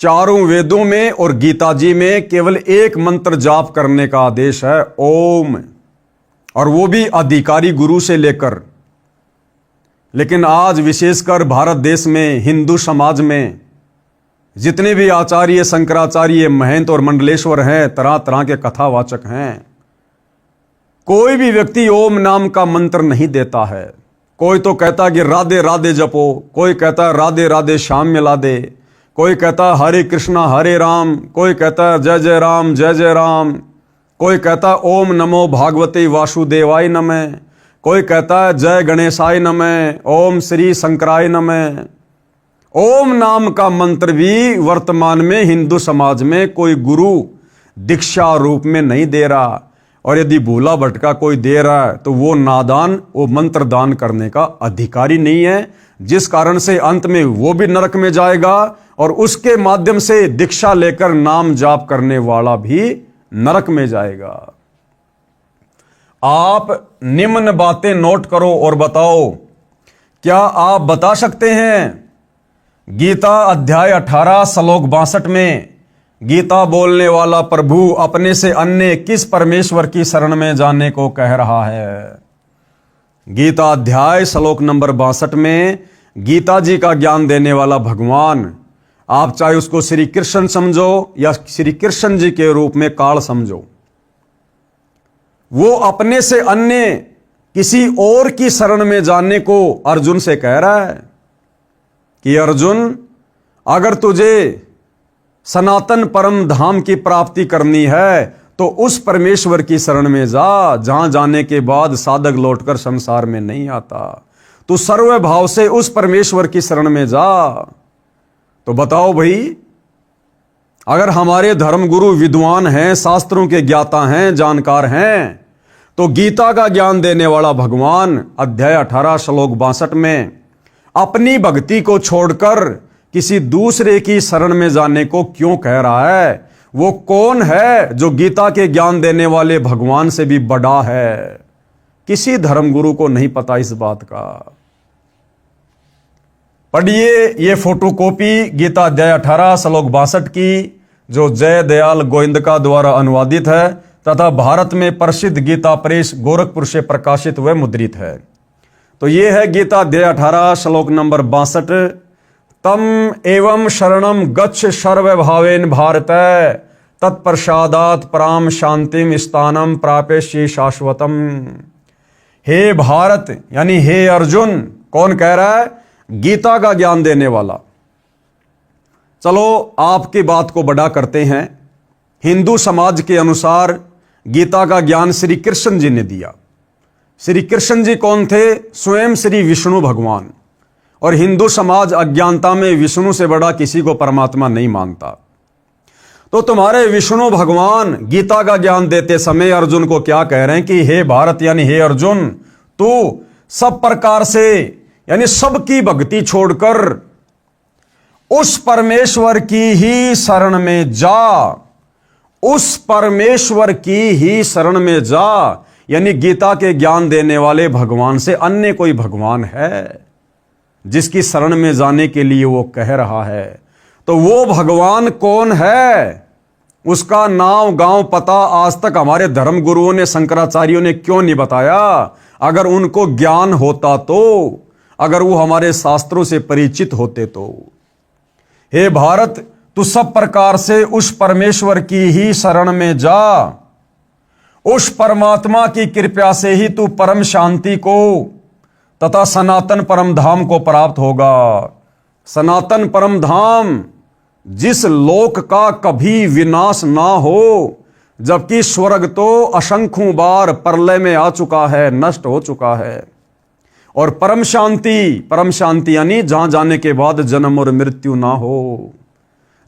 चारों वेदों में और गीता जी में केवल एक मंत्र जाप करने का आदेश है, ओम, और वो भी अधिकारी गुरु से लेकर। लेकिन आज विशेषकर भारत देश में, हिंदू समाज में जितने भी आचार्य, शंकराचार्य, महंत और मंडलेश्वर हैं, तरह तरह के कथावाचक हैं, कोई भी व्यक्ति ओम नाम का मंत्र नहीं देता है। कोई तो कहता कि राधे राधे जपो, कोई कहता है राधे राधे श्याम मिला दे, कोई कहता है हरे कृष्णा हरे राम, कोई कहता है जय जय राम जय जय राम, कोई कहता है ओम नमो भागवते वासुदेवाय नमः, कोई कहता है जय गणेशाय नमः, ओम श्री शंकराय नमः। ओम नाम का मंत्र भी वर्तमान में हिंदू समाज में कोई गुरु दीक्षा रूप में नहीं दे रहा, और यदि भूला भटका कोई दे रहा है तो वो नादान, वो मंत्र दान करने का अधिकारी नहीं है, जिस कारण से अंत में वो भी नरक में जाएगा और उसके माध्यम से दीक्षा लेकर नाम जाप करने वाला भी नरक में जाएगा। आप निम्न बातें नोट करो और बताओ, क्या आप बता सकते हैं गीता अध्याय 18 श्लोक 62 में गीता बोलने वाला प्रभु अपने से अन्य किस परमेश्वर की शरण में जाने को कह रहा है? गीता अध्याय श्लोक नंबर 62 में गीता जी का ज्ञान देने वाला भगवान, आप चाहे उसको श्री कृष्ण समझो या श्री कृष्ण जी के रूप में काल समझो, वो अपने से अन्य किसी और की शरण में जाने को अर्जुन से कह रहा है कि अर्जुन, अगर तुझे सनातन परम धाम की प्राप्ति करनी है तो उस परमेश्वर की शरण में जा, जहां जाने के बाद साधक लौटकर संसार में नहीं आता। तू सर्व भाव से उस परमेश्वर की शरण में जा। तो बताओ भाई, अगर हमारे धर्मगुरु विद्वान हैं, शास्त्रों के ज्ञाता हैं, जानकार हैं, तो गीता का ज्ञान देने वाला भगवान अध्याय 18 श्लोक 62 में अपनी भक्ति को छोड़कर किसी दूसरे की शरण में जाने को क्यों कह रहा है? वो कौन है जो गीता के ज्ञान देने वाले भगवान से भी बड़ा है? किसी धर्मगुरु को नहीं पता इस बात का। पढ़िए ये फोटोकॉपी गीता अध्याय 18 श्लोक 62 की, जो जय दयाल गोविंदका द्वारा अनुवादित है तथा भारत में प्रसिद्ध गीता प्रेस गोरखपुर से प्रकाशित व मुद्रित है। तो ये है गीता अध्याय 18 श्लोक नंबर 62। तम एवं शरणम गच्छ सर्वभावेन भारत तत्प्रसादात पराम शांतिम स्थानम प्रापेष्यि शाश्वतम। हे भारत, यानी हे अर्जुन, कौन कह रहा है? गीता का ज्ञान देने वाला। चलो आपकी बात को बड़ा करते हैं। हिंदू समाज के अनुसार गीता का ज्ञान श्री कृष्ण जी ने दिया। श्री कृष्ण जी कौन थे? स्वयं श्री विष्णु भगवान। और हिंदू समाज अज्ञानता में विष्णु से बड़ा किसी को परमात्मा नहीं मानता। तो तुम्हारे विष्णु भगवान गीता का ज्ञान देते समय अर्जुन को क्या कह रहे हैं कि हे भारत, यानी हे अर्जुन, तू सब प्रकार से, यानी सबकी भक्ति छोड़कर उस परमेश्वर की ही शरण में जा। उस परमेश्वर की ही शरण में जा, यानी गीता के ज्ञान देने वाले भगवान से अन्य कोई भगवान है जिसकी शरण में जाने के लिए वो कह रहा है? तो वो भगवान कौन है? उसका नाम, गांव, पता आज तक हमारे धर्म गुरुओं ने, शंकराचार्यों ने क्यों नहीं बताया? अगर उनको ज्ञान होता तो, अगर वो हमारे शास्त्रों से परिचित होते तो। हे भारत, तू सब प्रकार से उस परमेश्वर की ही शरण में जा। उस परमात्मा की कृपा से ही तू परम शांति को तथा सनातन परम धाम को प्राप्त होगा। सनातन परम धाम, जिस लोक का कभी विनाश ना हो, जबकि स्वर्ग तो असंख्यों बार प्रलय में आ चुका है, नष्ट हो चुका है। और परम शांति यानी जहां जाने के बाद जन्म और मृत्यु ना हो,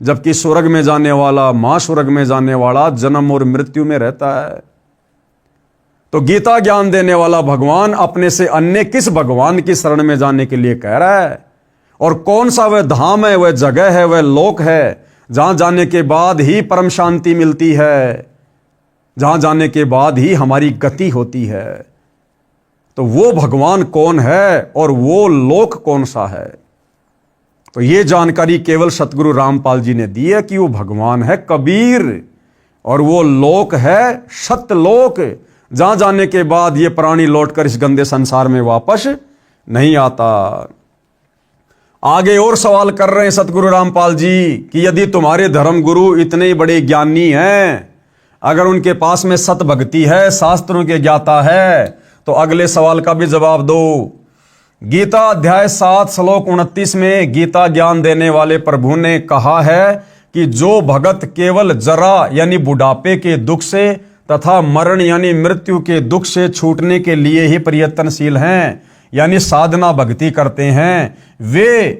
जबकि स्वर्ग में जाने वाला, महास्वर्ग में जाने वाला जन्म और मृत्यु में रहता है। तो गीता ज्ञान देने वाला भगवान अपने से अन्य किस भगवान की शरण में जाने के लिए कह रहा है? और कौन सा वह धाम है, वह जगह है, वह लोक है जहां जाने के बाद ही परम शांति मिलती है, जहां जाने के बाद ही हमारी गति होती है? तो वो भगवान कौन है और वो लोक कौन सा है? तो ये जानकारी केवल सतगुरु रामपाल जी ने दी है कि वो भगवान है कबीर, और वो लोक है सत्यलोक, जहां जाने के बाद ये प्राणी लौटकर इस गंदे संसार में वापस नहीं आता। आगे और सवाल कर रहे हैं सतगुरु रामपाल जी कि यदि तुम्हारे धर्म गुरु इतने बड़े ज्ञानी हैं, अगर उनके पास में सत भक्ति है, शास्त्रों के ज्ञाता है, तो अगले सवाल का भी जवाब दो। गीता अध्याय 7 श्लोक 29 में गीता ज्ञान देने वाले प्रभु ने कहा है कि जो भगत केवल जरा यानी बुढ़ापे के दुख से तथा मरण यानी मृत्यु के दुख से छूटने के लिए ही प्रयत्नशील हैं, यानी साधना भक्ति करते हैं, वे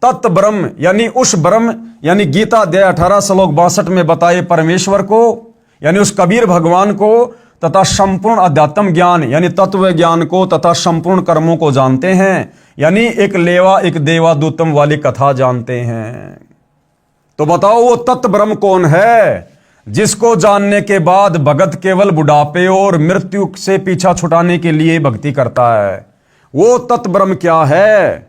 तत् ब्रह्म यानी उस ब्रह्म यानी गीता अध्याय 18 श्लोक 62 में बताए परमेश्वर को, यानी उस कबीर भगवान को तथा संपूर्ण अध्यात्म ज्ञान यानी तत्व ज्ञान को तथा संपूर्ण कर्मों को जानते हैं, यानी एक लेवा एक देवादूतम वाली कथा जानते हैं। तो बताओ वो तत्व ब्रह्म कौन है जिसको जानने के बाद भगत केवल बुढ़ापे और मृत्यु से पीछा छुटाने के लिए भक्ति करता है? वो तत्व ब्रह्म क्या है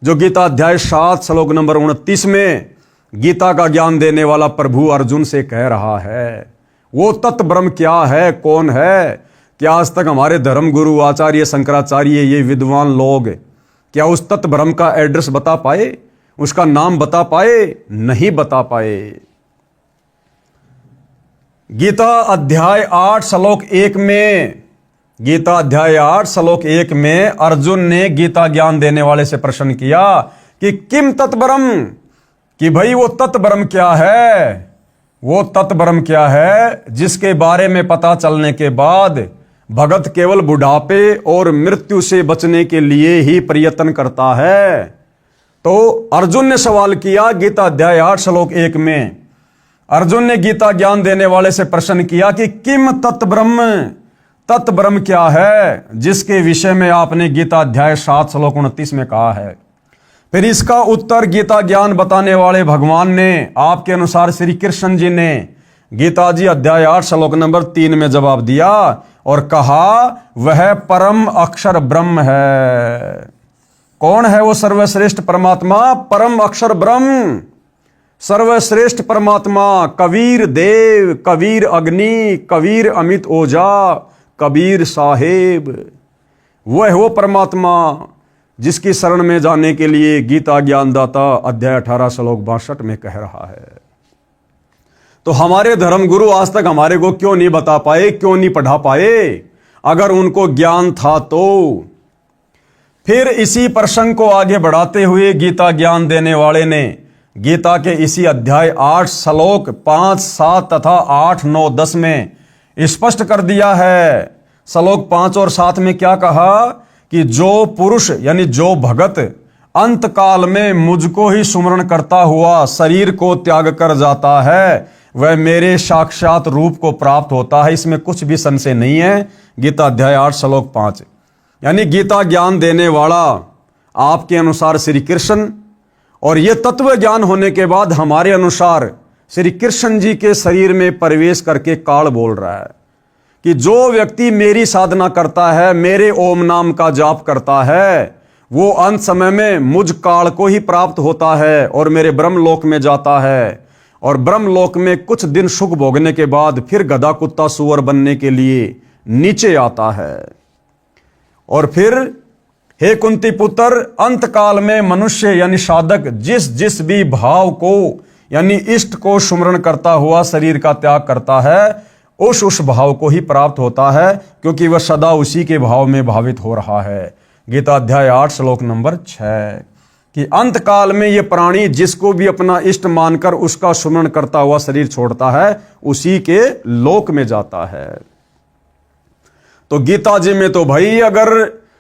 जो गीता अध्याय 7 श्लोक नंबर 29 में गीता का ज्ञान देने वाला प्रभु अर्जुन से कह रहा है? वो तत्व ब्रह्म क्या है, कौन है? क्या आज तक हमारे धर्म गुरु आचार्य शंकराचार्य ये विद्वान लोग क्या उस तत्व ब्रह्म का एड्रेस बता पाए, उसका नाम बता पाए? नहीं बता पाए। गीता अध्याय 8 श्लोक 1 में गीता अध्याय 8 श्लोक 1 में अर्जुन ने गीता ज्ञान देने वाले से प्रश्न किया कि किम तत्व ब्रह्म, कि भाई वो तत्व ब्रह्म क्या है? वो तत्व ब्रह्म क्या है जिसके बारे में पता चलने के बाद भगत केवल बुढ़ापे और मृत्यु से बचने के लिए ही प्रयत्न करता है? तो अर्जुन ने सवाल किया गीता अध्याय 8 श्लोक 1 में अर्जुन ने गीता ज्ञान देने वाले से प्रश्न किया कि किम तत्व ब्रह्म, तत्व ब्रह्म क्या है जिसके विषय में आपने गीता अध्याय 7 श्लोक 29 में कहा है? फिर इसका उत्तर गीता ज्ञान बताने वाले भगवान ने आपके अनुसार श्री कृष्ण जी ने गीता जी अध्याय 8 श्लोक नंबर 3 में जवाब दिया और कहा वह परम अक्षर ब्रह्म है। कौन है वो सर्वश्रेष्ठ परमात्मा? परम अक्षर ब्रह्म, सर्वश्रेष्ठ परमात्मा, कबीर देव, कबीर अग्नि, कबीर अमित ओझा, कबीर साहेब। वह वो परमात्मा जिसकी शरण में जाने के लिए गीता ज्ञानदाता अध्याय 18 श्लोक 62 में कह रहा है। तो हमारे धर्म गुरु आज तक हमारे को क्यों नहीं बता पाए, क्यों नहीं पढ़ा पाए? अगर उनको ज्ञान था तो। फिर इसी प्रसंग को आगे बढ़ाते हुए गीता ज्ञान देने वाले ने गीता के इसी अध्याय 8 श्लोक 5, 7 तथा 8, 9, 10 में स्पष्ट कर दिया है। श्लोक 5 और 7 में क्या कहा कि जो पुरुष यानी जो भगत अंत काल में मुझको ही सुमरण करता हुआ शरीर को त्याग कर जाता है वह मेरे साक्षात रूप को प्राप्त होता है, इसमें कुछ भी संशय नहीं है। गीता अध्याय 8 श्लोक 5 यानी गीता ज्ञान देने वाला आपके अनुसार श्री कृष्ण, और यह तत्व ज्ञान होने के बाद हमारे अनुसार श्री कृष्ण जी के शरीर में प्रवेश करके काल बोल रहा है कि जो व्यक्ति मेरी साधना करता है, मेरे ओम नाम का जाप करता है, वो अंत समय में मुझ काल को ही प्राप्त होता है और मेरे ब्रह्मलोक में जाता है, और ब्रह्मलोक में कुछ दिन सुख भोगने के बाद फिर गधा कुत्ता सुअर बनने के लिए नीचे आता है। और फिर हे कुंती पुत्र, अंत काल में मनुष्य यानी साधक जिस जिस भी भाव को यानी इष्ट को सुमरण करता हुआ शरीर का त्याग करता है उस भाव को ही प्राप्त होता है, क्योंकि वह सदा उसी के भाव में भावित हो रहा है। गीता अध्याय 8 श्लोक नंबर 6 कि अंत काल में यह प्राणी जिसको भी अपना इष्ट मानकर उसका सुमरण करता हुआ शरीर छोड़ता है उसी के लोक में जाता है। तो गीता जी में तो भाई अगर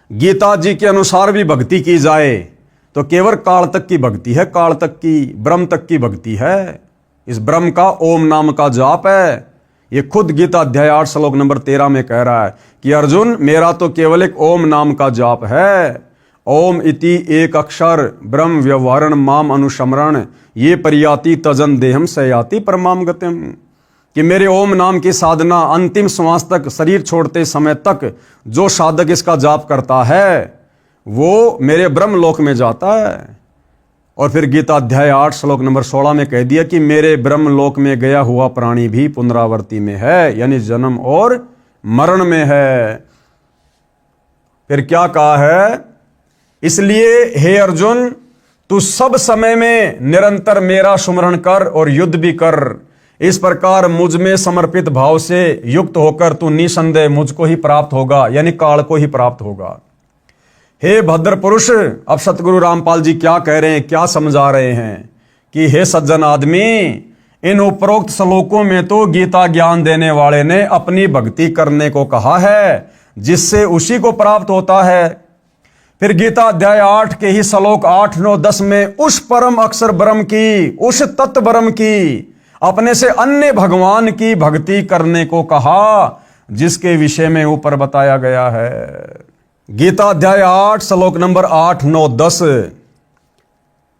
गीता जी के अनुसार भी भक्ति की जाए तो केवल काल तक की भक्ति है, काल तक की, ब्रह्म तक की भक्ति है। इस ब्रह्म का ओम नाम का जाप है। ये खुद गीता अध्याय 8 श्लोक नंबर 13 में कह रहा है कि अर्जुन मेरा तो केवल एक ओम नाम का जाप है। ओम इति एक अक्षर ब्रह्म व्यवहारण माम अनुसमरण ये परियाति तजन देहम सयाति परमाम गतिम, कि मेरे ओम नाम की साधना अंतिम श्वास तक, शरीर छोड़ते समय तक जो साधक इसका जाप करता है वो मेरे ब्रह्म लोक में जाता है। और फिर गीता अध्याय 8 श्लोक नंबर 16 में कह दिया कि मेरे ब्रह्म लोक में गया हुआ प्राणी भी पुनरावृत्ति में है, यानी जन्म और मरण में है। फिर क्या कहा है? इसलिए हे अर्जुन, तू सब समय में निरंतर मेरा सुमरण कर और युद्ध भी कर। इस प्रकार मुझ में समर्पित भाव से युक्त होकर तू निसंदेह मुझको ही प्राप्त होगा, यानी काल को ही प्राप्त होगा। हे भद्र पुरुष, अब सतगुरु रामपाल जी क्या कह रहे हैं, क्या समझा रहे हैं कि हे सज्जन आदमी, इन उपरोक्त श्लोकों में तो गीता ज्ञान देने वाले ने अपनी भक्ति करने को कहा है जिससे उसी को प्राप्त होता है। फिर गीता अध्याय 8 के ही श्लोक 8, 9, 10 में उस परम अक्षर ब्रह्म की, उस तत्व ब्रह्म की, अपने से अन्य भगवान की भक्ति करने को कहा जिसके विषय में ऊपर बताया गया है। गीता अध्याय 8 श्लोक नंबर 8, 9, 10।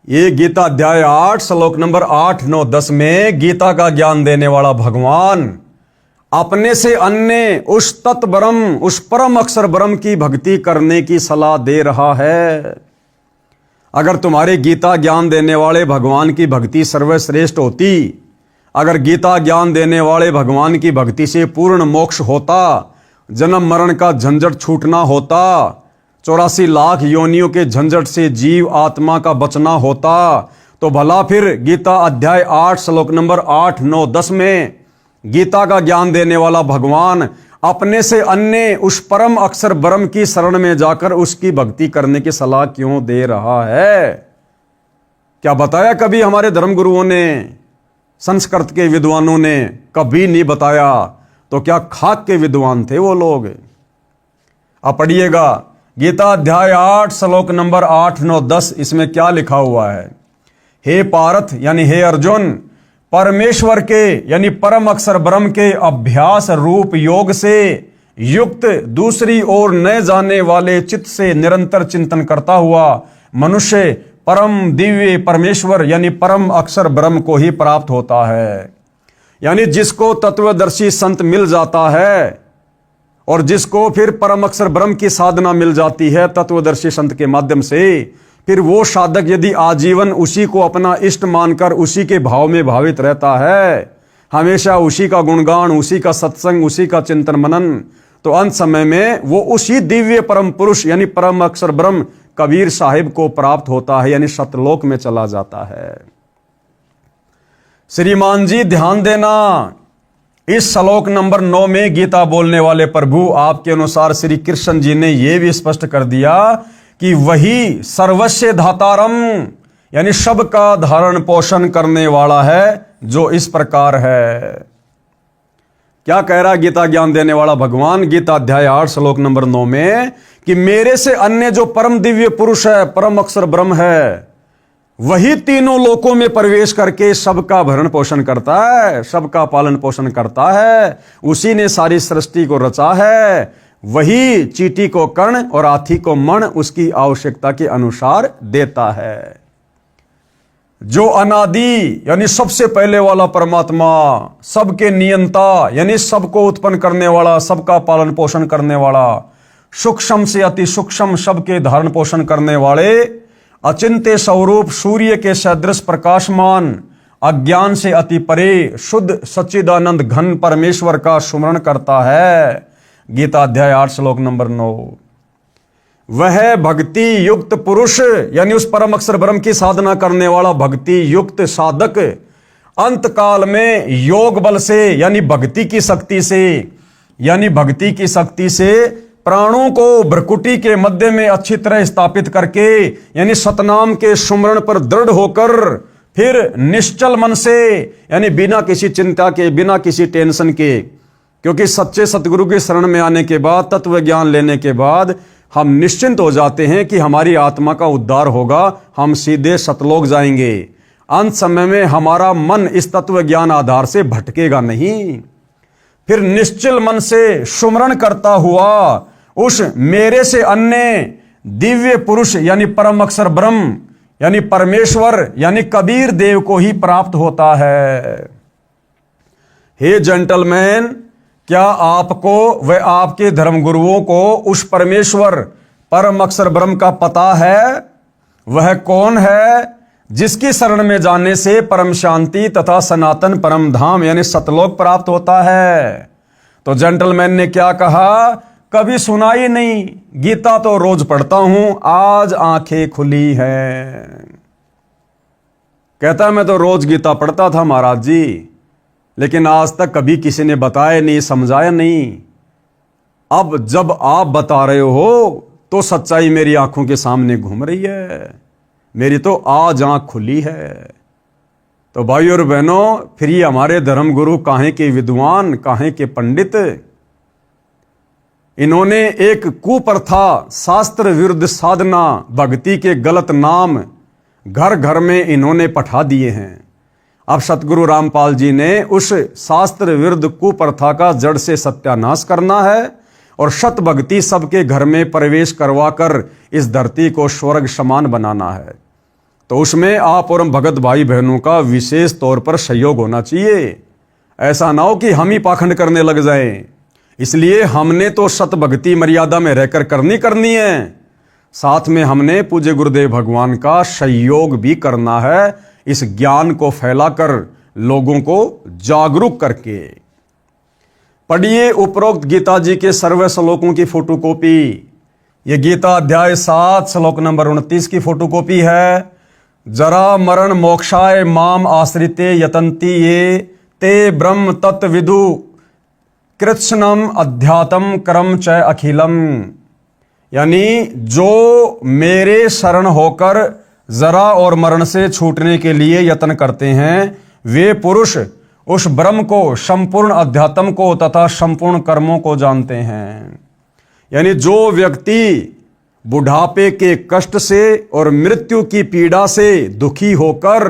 ये गीता अध्याय 8 श्लोक नंबर 8, 9, 10 में गीता का ज्ञान देने वाला भगवान अपने से अन्य उस तत्व ब्रह्म, उस परम अक्षर ब्रह्म की भक्ति करने की सलाह दे रहा है। अगर तुम्हारे गीता ज्ञान देने वाले भगवान की भक्ति सर्वश्रेष्ठ होती, अगर गीता ज्ञान देने वाले भगवान की भक्ति से पूर्ण मोक्ष होता, जन्म मरण का झंझट छूटना होता, 84 लाख योनियों के झंझट से जीव आत्मा का बचना होता, तो भला फिर गीता अध्याय 8 श्लोक नंबर 8, 9, 10 में गीता का ज्ञान देने वाला भगवान अपने से अन्य उस परम अक्षर ब्रह्म की शरण में जाकर उसकी भक्ति करने की सलाह क्यों दे रहा है? क्या बताया कभी हमारे धर्म गुरुओं ने, संस्कृत के विद्वानों ने? कभी नहीं बताया। तो क्या खाक के विद्वान थे वो लोग? अब पढ़िएगा गीता अध्याय 8 श्लोक नंबर 8, 9, 10। इसमें क्या लिखा हुआ है? हे पार्थ यानी हे अर्जुन, परमेश्वर के यानी परम अक्षर ब्रह्म के अभ्यास रूप योग से युक्त दूसरी ओर न जाने वाले चित्त से निरंतर चिंतन करता हुआ मनुष्य परम दिव्य परमेश्वर यानी परम अक्षर ब्रह्म को ही प्राप्त होता है। यानी जिसको तत्वदर्शी संत मिल जाता है और जिसको फिर परम अक्षर ब्रह्म की साधना मिल जाती है तत्वदर्शी संत के माध्यम से, फिर वो साधक यदि आजीवन उसी को अपना इष्ट मानकर उसी के भाव में भावित रहता है, हमेशा उसी का गुणगान, उसी का सत्संग, उसी का चिंतन मनन, तो अंत समय में वो उसी दिव्य परम पुरुष यानी परम अक्षर ब्रह्म कबीर साहिब को प्राप्त होता है, यानी सतलोक में चला जाता है। श्रीमान जी ध्यान देना, इस श्लोक नंबर 9 में गीता बोलने वाले प्रभु आपके अनुसार श्री कृष्ण जी ने यह भी स्पष्ट कर दिया कि वही सर्वस्व धातारम यानी सबका धारण पोषण करने वाला है, जो इस प्रकार है। क्या कह रहा गीता ज्ञान देने वाला भगवान गीता अध्याय 8 श्लोक नंबर 9 में कि मेरे से अन्य जो परम दिव्य पुरुष है, परम अक्षर ब्रह्म है, वही तीनों लोकों में प्रवेश करके सबका भरण पोषण करता है, सबका पालन पोषण करता है। उसी ने सारी सृष्टि को रचा है। वही चींटी को कर्ण और हाथी को मण उसकी आवश्यकता के अनुसार देता है। जो अनादि यानी सबसे पहले वाला परमात्मा, सबके नियंता यानी सबको उत्पन्न करने वाला, सबका पालन पोषण करने वाला, सूक्ष्म से अति सूक्ष्म सबके धारण पोषण करने वाले, अचिंत्य स्वरूप सूर्य के सदृश प्रकाशमान, अज्ञान से अति परे शुद्ध सच्चिदानंद घन परमेश्वर का सुमरण करता है। गीता अध्याय 8 श्लोक नंबर 9। वह भक्ति युक्त पुरुष यानी उस परम अक्षर ब्रह्म की साधना करने वाला भक्ति युक्त साधक अंत काल में योग बल से यानी भक्ति की शक्ति से, यानी भक्ति की शक्ति से प्राणों को भ्रकुटी के मध्य में अच्छी तरह स्थापित करके यानी सतनाम के सुमरण पर दृढ़ होकर फिर निश्चल मन से यानी बिना किसी चिंता के, बिना किसी टेंशन के, क्योंकि सच्चे सतगुरु की शरण में आने के बाद, तत्व ज्ञान लेने के बाद हम निश्चिंत हो जाते हैं कि हमारी आत्मा का उद्धार होगा, हम सीधे सतलोक जाएंगे। अंत समय में हमारा मन इस तत्व ज्ञान आधार से भटकेगा नहीं। फिर निश्चल मन से सुमरण करता हुआ उस मेरे से अन्य दिव्य पुरुष यानी परम अक्षर ब्रह्म यानी परमेश्वर यानी कबीर देव को ही प्राप्त होता है। हे जेंटलमैन, क्या आपको व आपके धर्म गुरुओं को उस परमेश्वर परम अक्षर ब्रह्म का पता है? वह कौन है जिसकी शरण में जाने से परम शांति तथा सनातन परम धाम यानी सतलोक प्राप्त होता है? तो जेंटलमैन ने क्या कहा? कभी सुना ही नहीं, गीता तो रोज पढ़ता हूं, आज आंखें खुली हैं। कहता मैं तो रोज गीता पढ़ता था महाराज जी, लेकिन आज तक कभी किसी ने बताया नहीं, समझाया नहीं। अब जब आप बता रहे हो तो सच्चाई मेरी आंखों के सामने घूम रही है, मेरी तो आज आंख खुली है। तो भाई और बहनों, फिर ये हमारे धर्म गुरु काहे के विद्वान, काहे के पंडित, इन्होंने एक कुप्रथा, शास्त्र विरुद्ध साधना, भक्ति के गलत नाम घर घर में इन्होंने पठा दिए हैं। अब सतगुरु रामपाल जी ने उस शास्त्र विरुद्ध कुप्रथा का जड़ से सत्यानाश करना है और सत भक्ति सबके घर में प्रवेश करवाकर इस धरती को स्वर्ग समान बनाना है। तो उसमें आप और हम भगत भाई बहनों का विशेष तौर पर सहयोग होना चाहिए। ऐसा ना हो कि हम ही पाखंड करने लग जाएं। इसलिए हमने तो सत भक्ति मर्यादा में रहकर करनी है, साथ में हमने पूज्य गुरुदेव भगवान का सहयोग भी करना है, इस ज्ञान को फैलाकर लोगों को जागरूक करके। पढ़िए उपरोक्त गीता जी के सर्व श्लोकों की फोटोकॉपी। ये गीता अध्याय 7 श्लोक नंबर 29 की फोटोकॉपी है। जरा मरण मोक्षाय माम आश्रिते यतन्ति ये ते ब्रह्म तत्विदु कृत्स्नम अध्यात्म कर्म च अखिलम। यानी जो मेरे शरण होकर जरा और मरण से छूटने के लिए यत्न करते हैं, वे पुरुष उस ब्रह्म को, संपूर्ण अध्यात्म को तथा संपूर्ण कर्मों को जानते हैं। यानी जो व्यक्ति बुढ़ापे के कष्ट से और मृत्यु की पीड़ा से दुखी होकर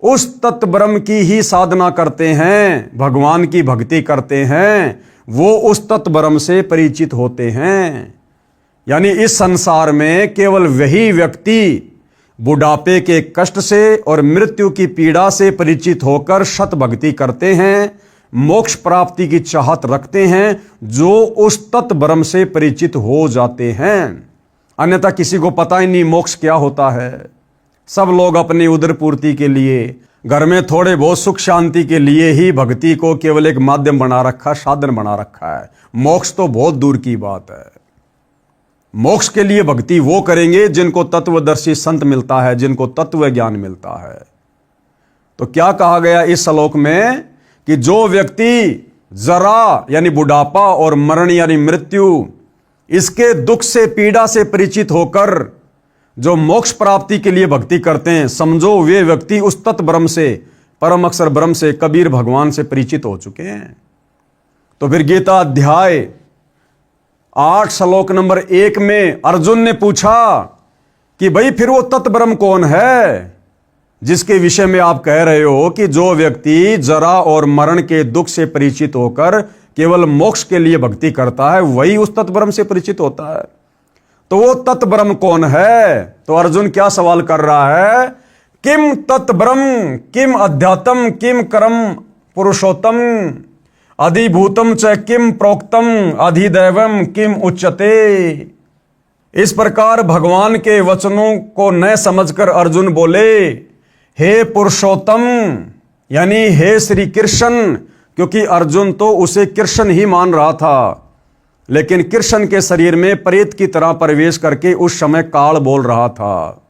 उस तत्व ब्रह्म की ही साधना करते हैं, भगवान की भक्ति करते हैं, वो उस तत्व ब्रह्म से परिचित होते हैं। यानी इस संसार में केवल वही व्यक्ति बुढ़ापे के कष्ट से और मृत्यु की पीड़ा से परिचित होकर सत भक्ति करते हैं, मोक्ष प्राप्ति की चाहत रखते हैं, जो उस तत्व ब्रह्म से परिचित हो जाते हैं। अन्यथा किसी को पता ही नहीं मोक्ष क्या होता है। सब लोग अपनी उदर पूर्ति के लिए, घर में थोड़े बहुत सुख शांति के लिए ही भक्ति को केवल एक माध्यम बना रखा, साधन बना रखा है। मोक्ष तो बहुत दूर की बात है। मोक्ष के लिए भक्ति वो करेंगे जिनको तत्वदर्शी संत मिलता है, जिनको तत्व ज्ञान मिलता है। तो क्या कहा गया इस श्लोक में कि जो व्यक्ति जरा यानी बुढ़ापा और मरण यानी मृत्यु, इसके दुख से पीड़ा से परिचित होकर जो मोक्ष प्राप्ति के लिए भक्ति करते हैं, समझो वे व्यक्ति उस तत्व ब्रह्म से, परम अक्षर ब्रह्म से, कबीर भगवान से परिचित हो चुके हैं। तो फिर गीता अध्याय 8 श्लोक नंबर 1 में अर्जुन ने पूछा कि भाई फिर वो तत्व ब्रह्म कौन है जिसके विषय में आप कह रहे हो कि जो व्यक्ति जरा और मरण के दुख से परिचित होकर केवल मोक्ष के लिए भक्ति करता है, वही उस तत्व ब्रह्म से परिचित होता है। तो वो तत्व ब्रह्म कौन है? तो अर्जुन क्या सवाल कर रहा है? किम तत्व ब्रह्म किम अध्यात्म किम कर्म पुरुषोत्तम अधिभूतम च किम प्रोक्तम अधिदैवम किम उच्यते। इस प्रकार भगवान के वचनों को न समझकर अर्जुन बोले, हे पुरुषोत्तम यानी हे श्री कृष्ण, क्योंकि अर्जुन तो उसे कृष्ण ही मान रहा था, लेकिन कृष्ण के शरीर में प्रेत की तरह प्रवेश करके उस समय काल बोल रहा था।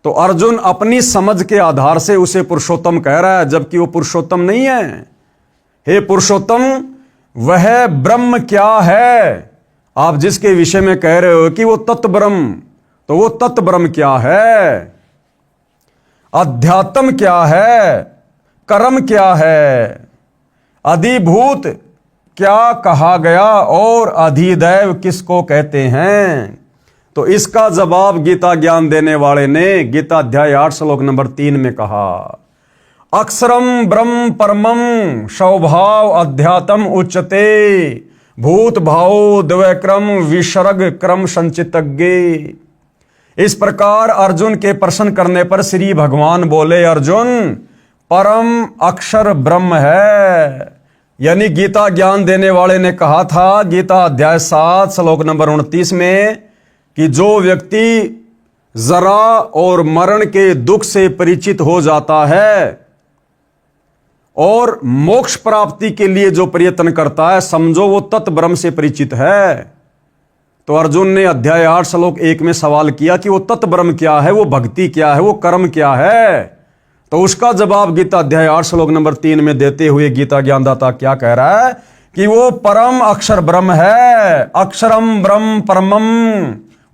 तो अर्जुन अपनी समझ के आधार से उसे पुरुषोत्तम कह रहा है, जबकि वो पुरुषोत्तम नहीं है। हे पुरुषोत्तम, वह ब्रह्म क्या है आप जिसके विषय में कह रहे हो कि वो तत्व ब्रह्म, तो वो तत्व ब्रह्म क्या है? अध्यात्म क्या है? कर्म क्या है? अधिभूत क्या कहा गया और अधिदैव किसको कहते हैं? तो इसका जवाब गीता ज्ञान देने वाले ने गीता अध्याय 8 श्लोक नंबर 3 में कहा, अक्षरम ब्रह्म परमम स्वभाव अध्यात्म उच्यते भूत भाव द्वैक्रम विसर्ग क्रम संचितज्ञे। इस प्रकार अर्जुन के प्रश्न करने पर श्री भगवान बोले, अर्जुन परम अक्षर ब्रह्म है। यानी गीता ज्ञान देने वाले ने कहा था गीता अध्याय 7 श्लोक नंबर 29 में कि जो व्यक्ति जरा और मरण के दुख से परिचित हो जाता है और मोक्ष प्राप्ति के लिए जो प्रयत्न करता है, समझो वो तत्व ब्रह्म से परिचित है। तो अर्जुन ने अध्याय 8 श्लोक 1 में सवाल किया कि वो तत्व ब्रह्म क्या है, वो भक्ति क्या है, वो कर्म क्या है? तो उसका जवाब गीता अध्याय 8 श्लोक नंबर 3 में देते हुए गीता ज्ञानदाता क्या कह रहा है कि वो परम अक्षर ब्रह्म है। अक्षरम ब्रह्म परमम,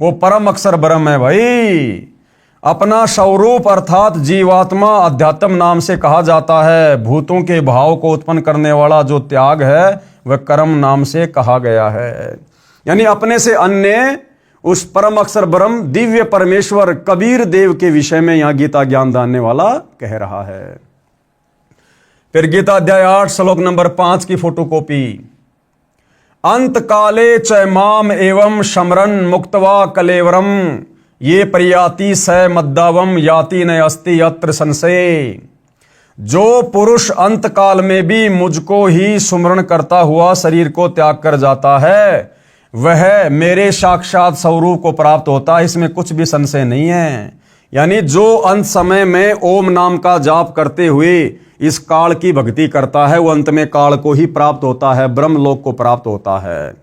वो परम अक्षर ब्रह्म है भाई। अपना स्वरूप अर्थात जीवात्मा अध्यात्म नाम से कहा जाता है। भूतों के भाव को उत्पन्न करने वाला जो त्याग है वह कर्म नाम से कहा गया है। यानी अपने से अन्य उस परम अक्षर ब्रह्म दिव्य परमेश्वर कबीर देव के विषय में यहां गीता ज्ञान दानने वाला कह रहा है। फिर गीता अध्याय 8 श्लोक नंबर 5 की फोटोकॉपी। अंत काले च माम एवं शमरन मुक्तवा कलेवरम ये प्रयाति स मद्दावम याति न अस्ति अत्र संशय। जो पुरुष अंत काल में भी मुझको ही सुमरण करता हुआ शरीर को त्याग कर जाता है वह मेरे साक्षात स्वरूप को प्राप्त होता है, इसमें कुछ भी संशय नहीं है। यानी जो अंत समय में ओम नाम का जाप करते हुए इस काल की भक्ति करता है वो अंत में काल को ही प्राप्त होता है, ब्रह्मलोक को प्राप्त होता है।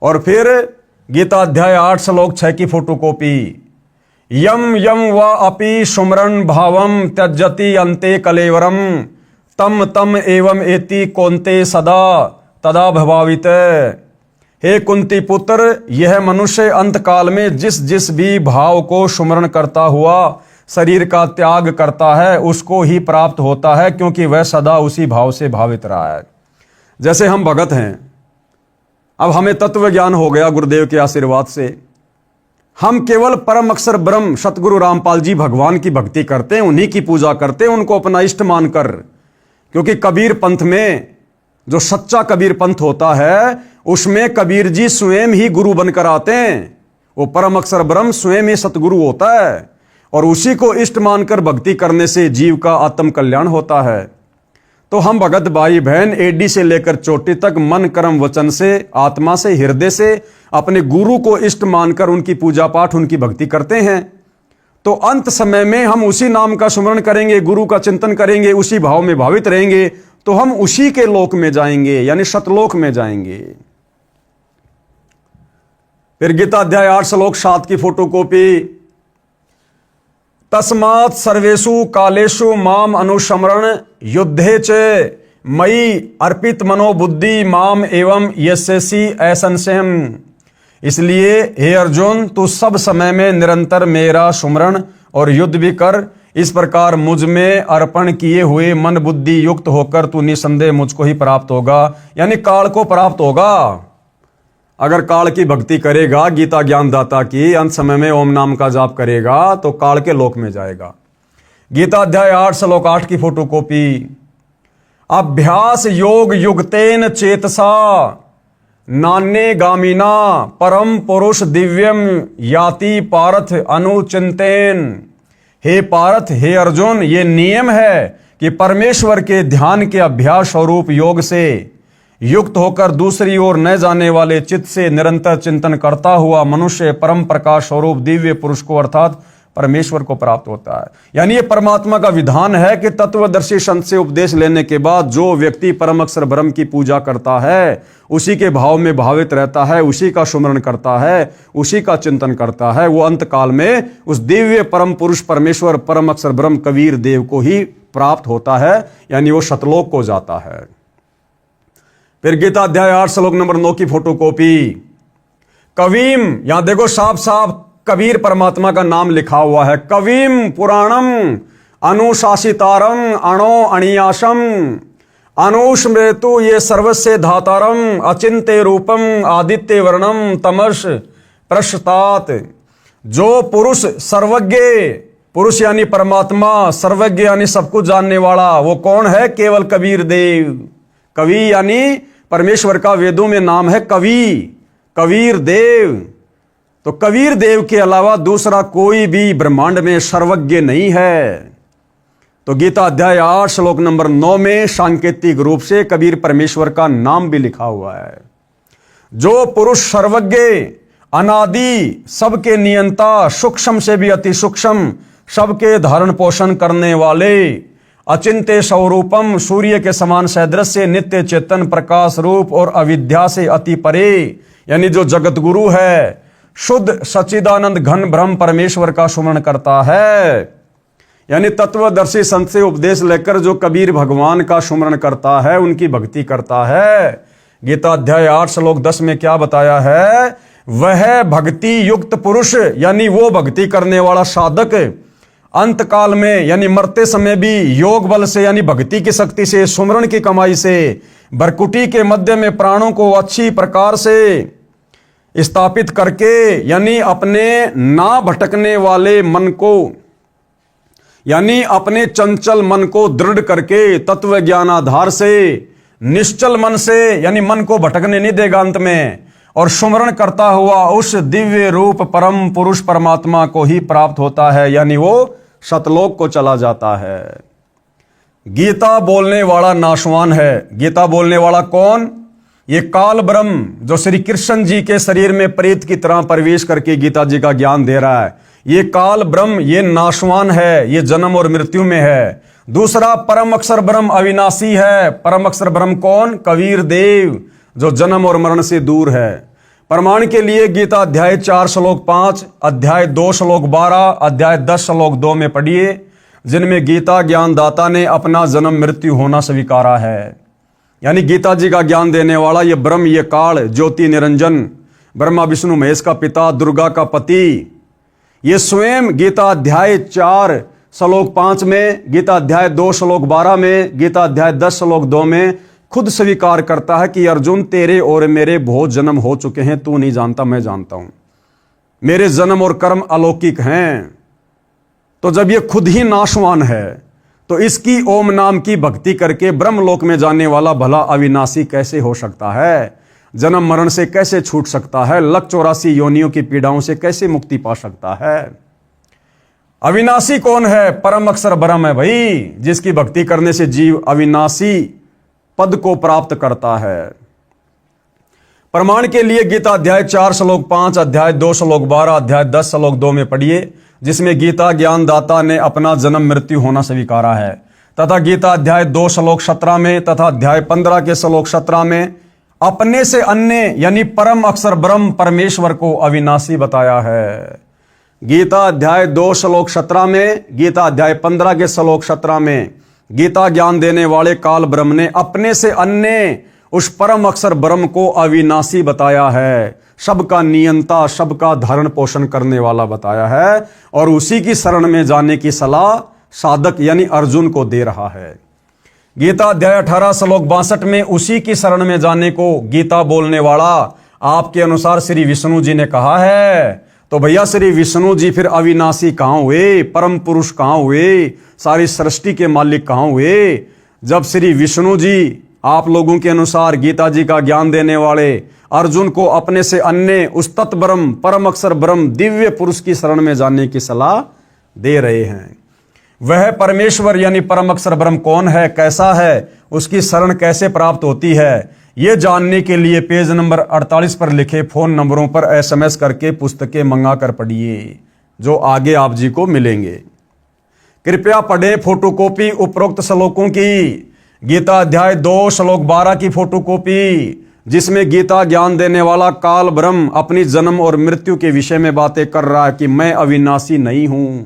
और फिर गीता अध्याय 8 श्लोक 6 की फोटोकॉपी। यम यम व अपि सुमरन भावम त्यजति अंते कलेवरम तम तम एवं एति कौन्ते सदा तदा भवावित। हे कुंती पुत्र, यह मनुष्य अंत काल में जिस जिस भी भाव को सुमरण करता हुआ शरीर का त्याग करता है उसको ही प्राप्त होता है, क्योंकि वह सदा उसी भाव से भावित रहा है। जैसे हम भगत हैं, अब हमें तत्व ज्ञान हो गया गुरुदेव के आशीर्वाद से, हम केवल परम अक्षर ब्रह्म सतगुरु रामपाल जी भगवान की भक्ति करते हैं, उन्हीं की पूजा करते हैं, उनको अपना इष्ट मानकर। क्योंकि कबीर पंथ में जो सच्चा कबीर पंथ होता है उसमें कबीर जी स्वयं ही गुरु बनकर आते हैं। वो परम अक्षर ब्रह्म स्वयं ही सतगुरु होता है और उसी को इष्ट मानकर भक्ति करने से जीव का आत्म कल्याण होता है। तो हम भगत भाई बहन एडी से लेकर चोटी तक मन कर्म वचन से, आत्मा से, हृदय से अपने गुरु को इष्ट मानकर उनकी पूजा पाठ, उनकी भक्ति करते हैं। तो अंत समय में हम उसी नाम का सुमरण करेंगे, गुरु का चिंतन करेंगे, उसी भाव में भावित रहेंगे तो हम उसी के लोक में जाएंगे, यानी सतलोक में जाएंगे। फिर गीता अध्याय 8 श्लोक 7 की फोटोकॉपी। तस्मात् सर्वेषु कालेषु माम अनुस्मरण युद्धे च मयि अर्पित मनोबुद्धि माम एवं यस्यसि असंशयम्। इसलिए हे अर्जुन, तू सब समय में निरंतर मेरा सुमरण और युद्ध भी कर। इस प्रकार मुझ में अर्पण किए हुए मन बुद्धि युक्त होकर तू निसंदेह मुझको ही प्राप्त होगा, यानी काल को प्राप्त होगा। अगर काल की भक्ति करेगा, गीता ज्ञानदाता की, अंत समय में ओम नाम का जाप करेगा तो काल के लोक में जाएगा। गीता अध्याय 8 श्लोक 8 की फोटोकॉपी। अभ्यास योग युक्तेन चेतसा नान्ये गामिना परम पुरुष दिव्यम याति पार्थ अनुचिंतेन। हे पार्थ, हे अर्जुन, ये नियम है कि परमेश्वर के ध्यान के अभ्यास स्वरूप योग से युक्त होकर दूसरी ओर न जाने वाले चित्त से निरंतर चिंतन करता हुआ मनुष्य परम प्रकाश स्वरूप दिव्य पुरुष को अर्थात परमेश्वर को प्राप्त होता है। यानी ये परमात्मा का विधान है कि तत्वदर्शी संत से उपदेश लेने के बाद जो व्यक्ति परम अक्षर ब्रह्म की पूजा करता है, उसी के भाव में भावित रहता है, उसी का सुमरण करता है, उसी का चिंतन करता है, वो अंत काल में उस दिव्य परम पुरुष परमेश्वर परम अक्षर ब्रह्म कबीर देव को ही प्राप्त होता है, यानी वो सतलोक को जाता है। फिर गीता अध्याय 8 श्लोक नंबर 9 की फोटोकॉपी। कवीम, यहां देखो साफ साफ कबीर परमात्मा का नाम लिखा हुआ है। कवीम पुराणम अनुशासितारम अणो अणियासम अनुस्मृतु ये सर्वस्य धातारम अचिंत्य रूपम आदित्य वर्णम तमस प्रशतात। जो पुरुष सर्वज्ञ, पुरुष यानी परमात्मा, सर्वज्ञ यानी सब कुछ जानने वाला, वो कौन है? केवल कबीर देव। कवि यानी परमेश्वर का वेदों में नाम है कवि, कबीर देव। तो कबीर देव के अलावा दूसरा कोई भी ब्रह्मांड में सर्वज्ञ नहीं है। तो गीता अध्याय 8 श्लोक नंबर 9 में सांकेतिक रूप से कबीर परमेश्वर का नाम भी लिखा हुआ है। जो पुरुष सर्वज्ञ, अनादि, सबके नियंता, सूक्ष्म से भी अति सूक्ष्म, सबके धारण पोषण करने वाले, अचिंत्य स्वरूपम, सूर्य के समान सदृश्य, नित्य चेतन प्रकाश रूप और अविद्या से अति परे, यानी जो जगत गुरु है, शुद्ध सच्चिदानंद घन ब्रह्म परमेश्वर का सुमरण करता है। यानी तत्वदर्शी संत से उपदेश लेकर जो कबीर भगवान का सुमरण करता है, उनकी भक्ति करता है। गीता अध्याय 8 श्लोक 10 में क्या बताया है? वह भक्ति युक्त पुरुष, यानी वो भक्ति करने वाला साधक अंत काल में, यानी मरते समय भी योग बल से, यानी भक्ति की शक्ति से, सुमरण की कमाई से, बरकुटी के मध्य में प्राणों को अच्छी प्रकार से स्थापित करके, यानी अपने ना भटकने वाले मन को, यानी अपने चंचल मन को दृढ़ करके तत्व ज्ञान आधार से निश्चल मन से, यानी मन को भटकने नहीं देगा अंत में, और सुमरण करता हुआ उस दिव्य रूप परम पुरुष परमात्मा को ही प्राप्त होता है, यानी वो सतलोक को चला जाता है। गीता बोलने वाला नाशवान है। गीता बोलने वाला कौन? ये काल ब्रह्म जो श्री कृष्ण जी के शरीर में प्रेत की तरह प्रवेश करके गीता जी का ज्ञान दे रहा है, ये काल ब्रह्म ये नाशवान है, ये जन्म और मृत्यु में है। दूसरा परम अक्षर ब्रह्म अविनाशी है। परम अक्षर ब्रह्म कौन? कबीर देव, जो जन्म और मरण से दूर है। प्रमाण के लिए गीता अध्याय 4 श्लोक 5, अध्याय 2 श्लोक 12, अध्याय 10 श्लोक 2 में पढ़िए, जिनमें गीता ज्ञानदाता ने अपना जन्म मृत्यु होना स्वीकारा है। यानी गीता जी का ज्ञान देने वाला ये ब्रह्म, ये काल, ज्योति निरंजन, ब्रह्मा विष्णु महेश का पिता, दुर्गा का पति, ये स्वयं गीता अध्याय 4 श्लोक 5 में, गीता अध्याय 2 श्लोक 12 में, गीता अध्याय 10 श्लोक 2 में खुद स्वीकार करता है कि अर्जुन तेरे और मेरे बहुत जन्म हो चुके हैं, तू नहीं जानता, मैं जानता हूं। मेरे जन्म और कर्म अलौकिक हैं। तो जब ये खुद ही नाशवान है, तो इसकी ओम नाम की भक्ति करके ब्रह्मलोक में जाने वाला भला अविनाशी कैसे हो सकता है? जन्म मरण से कैसे छूट सकता है? लख 84 योनियों की पीड़ाओं से कैसे मुक्ति पा सकता है? अविनाशी कौन है? परम अक्षर ब्रह्म है भाई, जिसकी भक्ति करने से जीव अविनाशी पद को प्राप्त करता है। प्रमाण के लिए गीता अध्याय 4 श्लोक 5, अध्याय 2 श्लोक 12, अध्याय 10 श्लोक 2 में पढ़िए, जिसमें गीता ज्ञानदाता ने अपना जन्म मृत्यु होना स्वीकारा है। तथा गीता अध्याय 2 श्लोक 17 में तथा अध्याय 15 के श्लोक 17 में अपने से अन्य यानी परम अक्षर ब्रह्म परमेश्वर को अविनाशी बताया है। गीता अध्याय 2 श्लोक 17 में, गीता अध्याय 15 के श्लोक 17 में गीता ज्ञान देने वाले काल ब्रह्म ने अपने से अन्य उस परम अक्षर ब्रह्म को अविनाशी बताया है, सबका नियंता, सबका धारण पोषण करने वाला बताया है, और उसी की शरण में जाने की सलाह साधक यानी अर्जुन को दे रहा है। गीता अध्याय 18 श्लोक 62 में उसी की शरण में जाने को गीता बोलने वाला आपके अनुसार श्री विष्णु जी ने कहा है। तो भैया श्री विष्णु जी फिर अविनाशी कहां हुए? परम पुरुष कहां हुए? सारी सृष्टि के मालिक कहां हुए? जब श्री विष्णु जी आप लोगों के अनुसार गीता जी का ज्ञान देने वाले अर्जुन को अपने से अन्य उस तत्व ब्रह्म, परम अक्षर ब्रह्म, दिव्य पुरुष की शरण में जाने की सलाह दे रहे हैं। वह परमेश्वर यानी परम अक्षर ब्रह्म कौन है, कैसा है, उसकी शरण कैसे प्राप्त होती है, यह जानने के लिए पेज नंबर 48 पर लिखे फोन नंबरों पर SMS करके पुस्तकें मंगा कर पढ़िए, जो आगे आप जी को मिलेंगे। कृपया पढ़े फोटोकॉपी उपरोक्त श्लोकों की। गीता अध्याय 2 श्लोक 12 की फोटोकॉपी, जिसमें गीता ज्ञान देने वाला काल ब्रह्म अपनी जन्म और मृत्यु के विषय में बातें कर रहा है कि मैं अविनाशी नहीं हूं।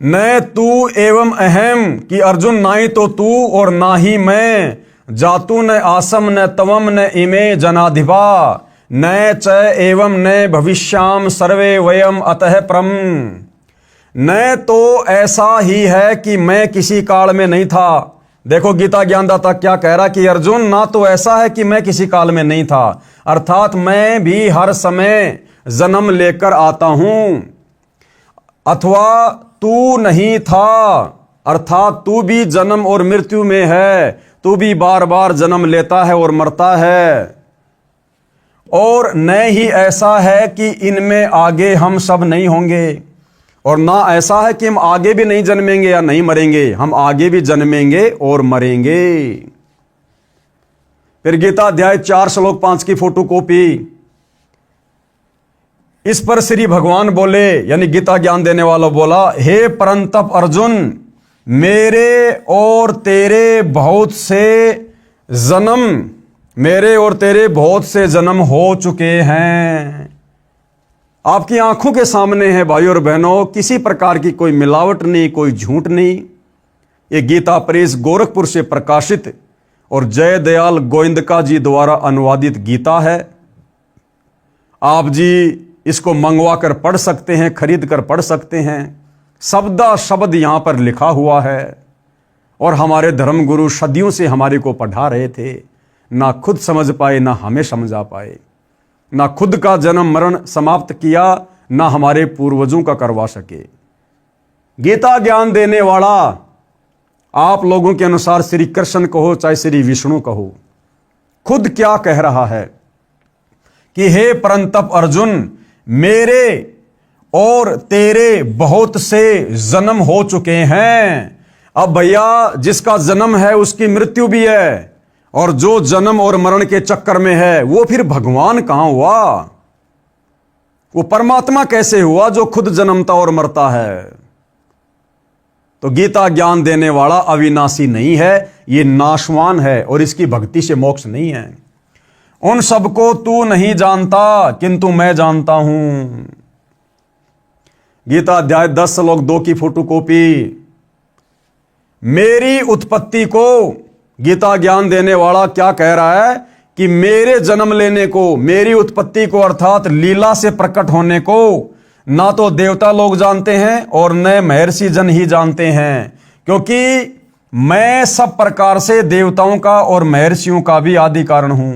न तू एवं अहम, कि अर्जुन ना ही तो तू और ना ही मैं, जातु न आसम न तवम न इमे जनाधिपा, न च एवं न भविष्याम सर्वे वयम अतः परम। न तो ऐसा ही है कि मैं किसी काल में नहीं था। देखो गीता ज्ञानदाता क्या कह रहा कि अर्जुन, ना तो ऐसा है कि मैं किसी काल में नहीं था, अर्थात मैं भी हर समय जन्म लेकर आता हूं, अथवा तू नहीं था, अर्थात तू भी जन्म और मृत्यु में है, तू भी बार बार जन्म लेता है और मरता है। और न ही ऐसा है कि इनमें आगे हम सब नहीं होंगे, और ना ऐसा है कि हम आगे भी नहीं जन्मेंगे या नहीं मरेंगे, हम आगे भी जन्मेंगे और मरेंगे। फिर गीता अध्याय 4 श्लोक 5 की फोटोकॉपी, इस पर श्री भगवान बोले यानी गीता ज्ञान देने वाला बोला, हे परंतप अर्जुन, मेरे और तेरे बहुत से जन्म हो चुके हैं। आपकी आंखों के सामने है भाइयों और बहनों, किसी प्रकार की कोई मिलावट नहीं, कोई झूठ नहीं। ये गीता प्रेस गोरखपुर से प्रकाशित और जय दयाल गोविंदका जी द्वारा अनुवादित गीता है। आप जी इसको मंगवा कर पढ़ सकते हैं, खरीद कर पढ़ सकते हैं। शब्दा शब्द यहां पर लिखा हुआ है, और हमारे धर्मगुरु सदियों से हमारे को पढ़ा रहे थे, ना खुद समझ पाए ना हमें समझा पाए, ना खुद का जन्म मरण समाप्त किया ना हमारे पूर्वजों का करवा सके। गीता ज्ञान देने वाला, आप लोगों के अनुसार श्री कृष्ण कहो चाहे श्री विष्णु कहो, खुद क्या कह रहा है कि हे परंतप अर्जुन, मेरे और तेरे बहुत से जन्म हो चुके हैं। अब भैया जिसका जन्म है उसकी मृत्यु भी है, और जो जन्म और मरण के चक्कर में है वो फिर भगवान कहां हुआ? वो परमात्मा कैसे हुआ जो खुद जन्मता और मरता है? तो गीता ज्ञान देने वाला अविनाशी नहीं है, ये नाशवान है और इसकी भक्ति से मोक्ष नहीं है। उन सबको तू नहीं जानता किंतु मैं जानता हूं। गीता अध्याय 10 श्लोक 2 की फोटोकॉपी। मेरी उत्पत्ति को गीता ज्ञान देने वाला क्या कह रहा है कि मेरे जन्म लेने को, मेरी उत्पत्ति को अर्थात लीला से प्रकट होने को ना तो देवता लोग जानते हैं और न महर्षि जन ही जानते हैं, क्योंकि मैं सब प्रकार से देवताओं का और महर्षियों का भी आदि कारण हूं।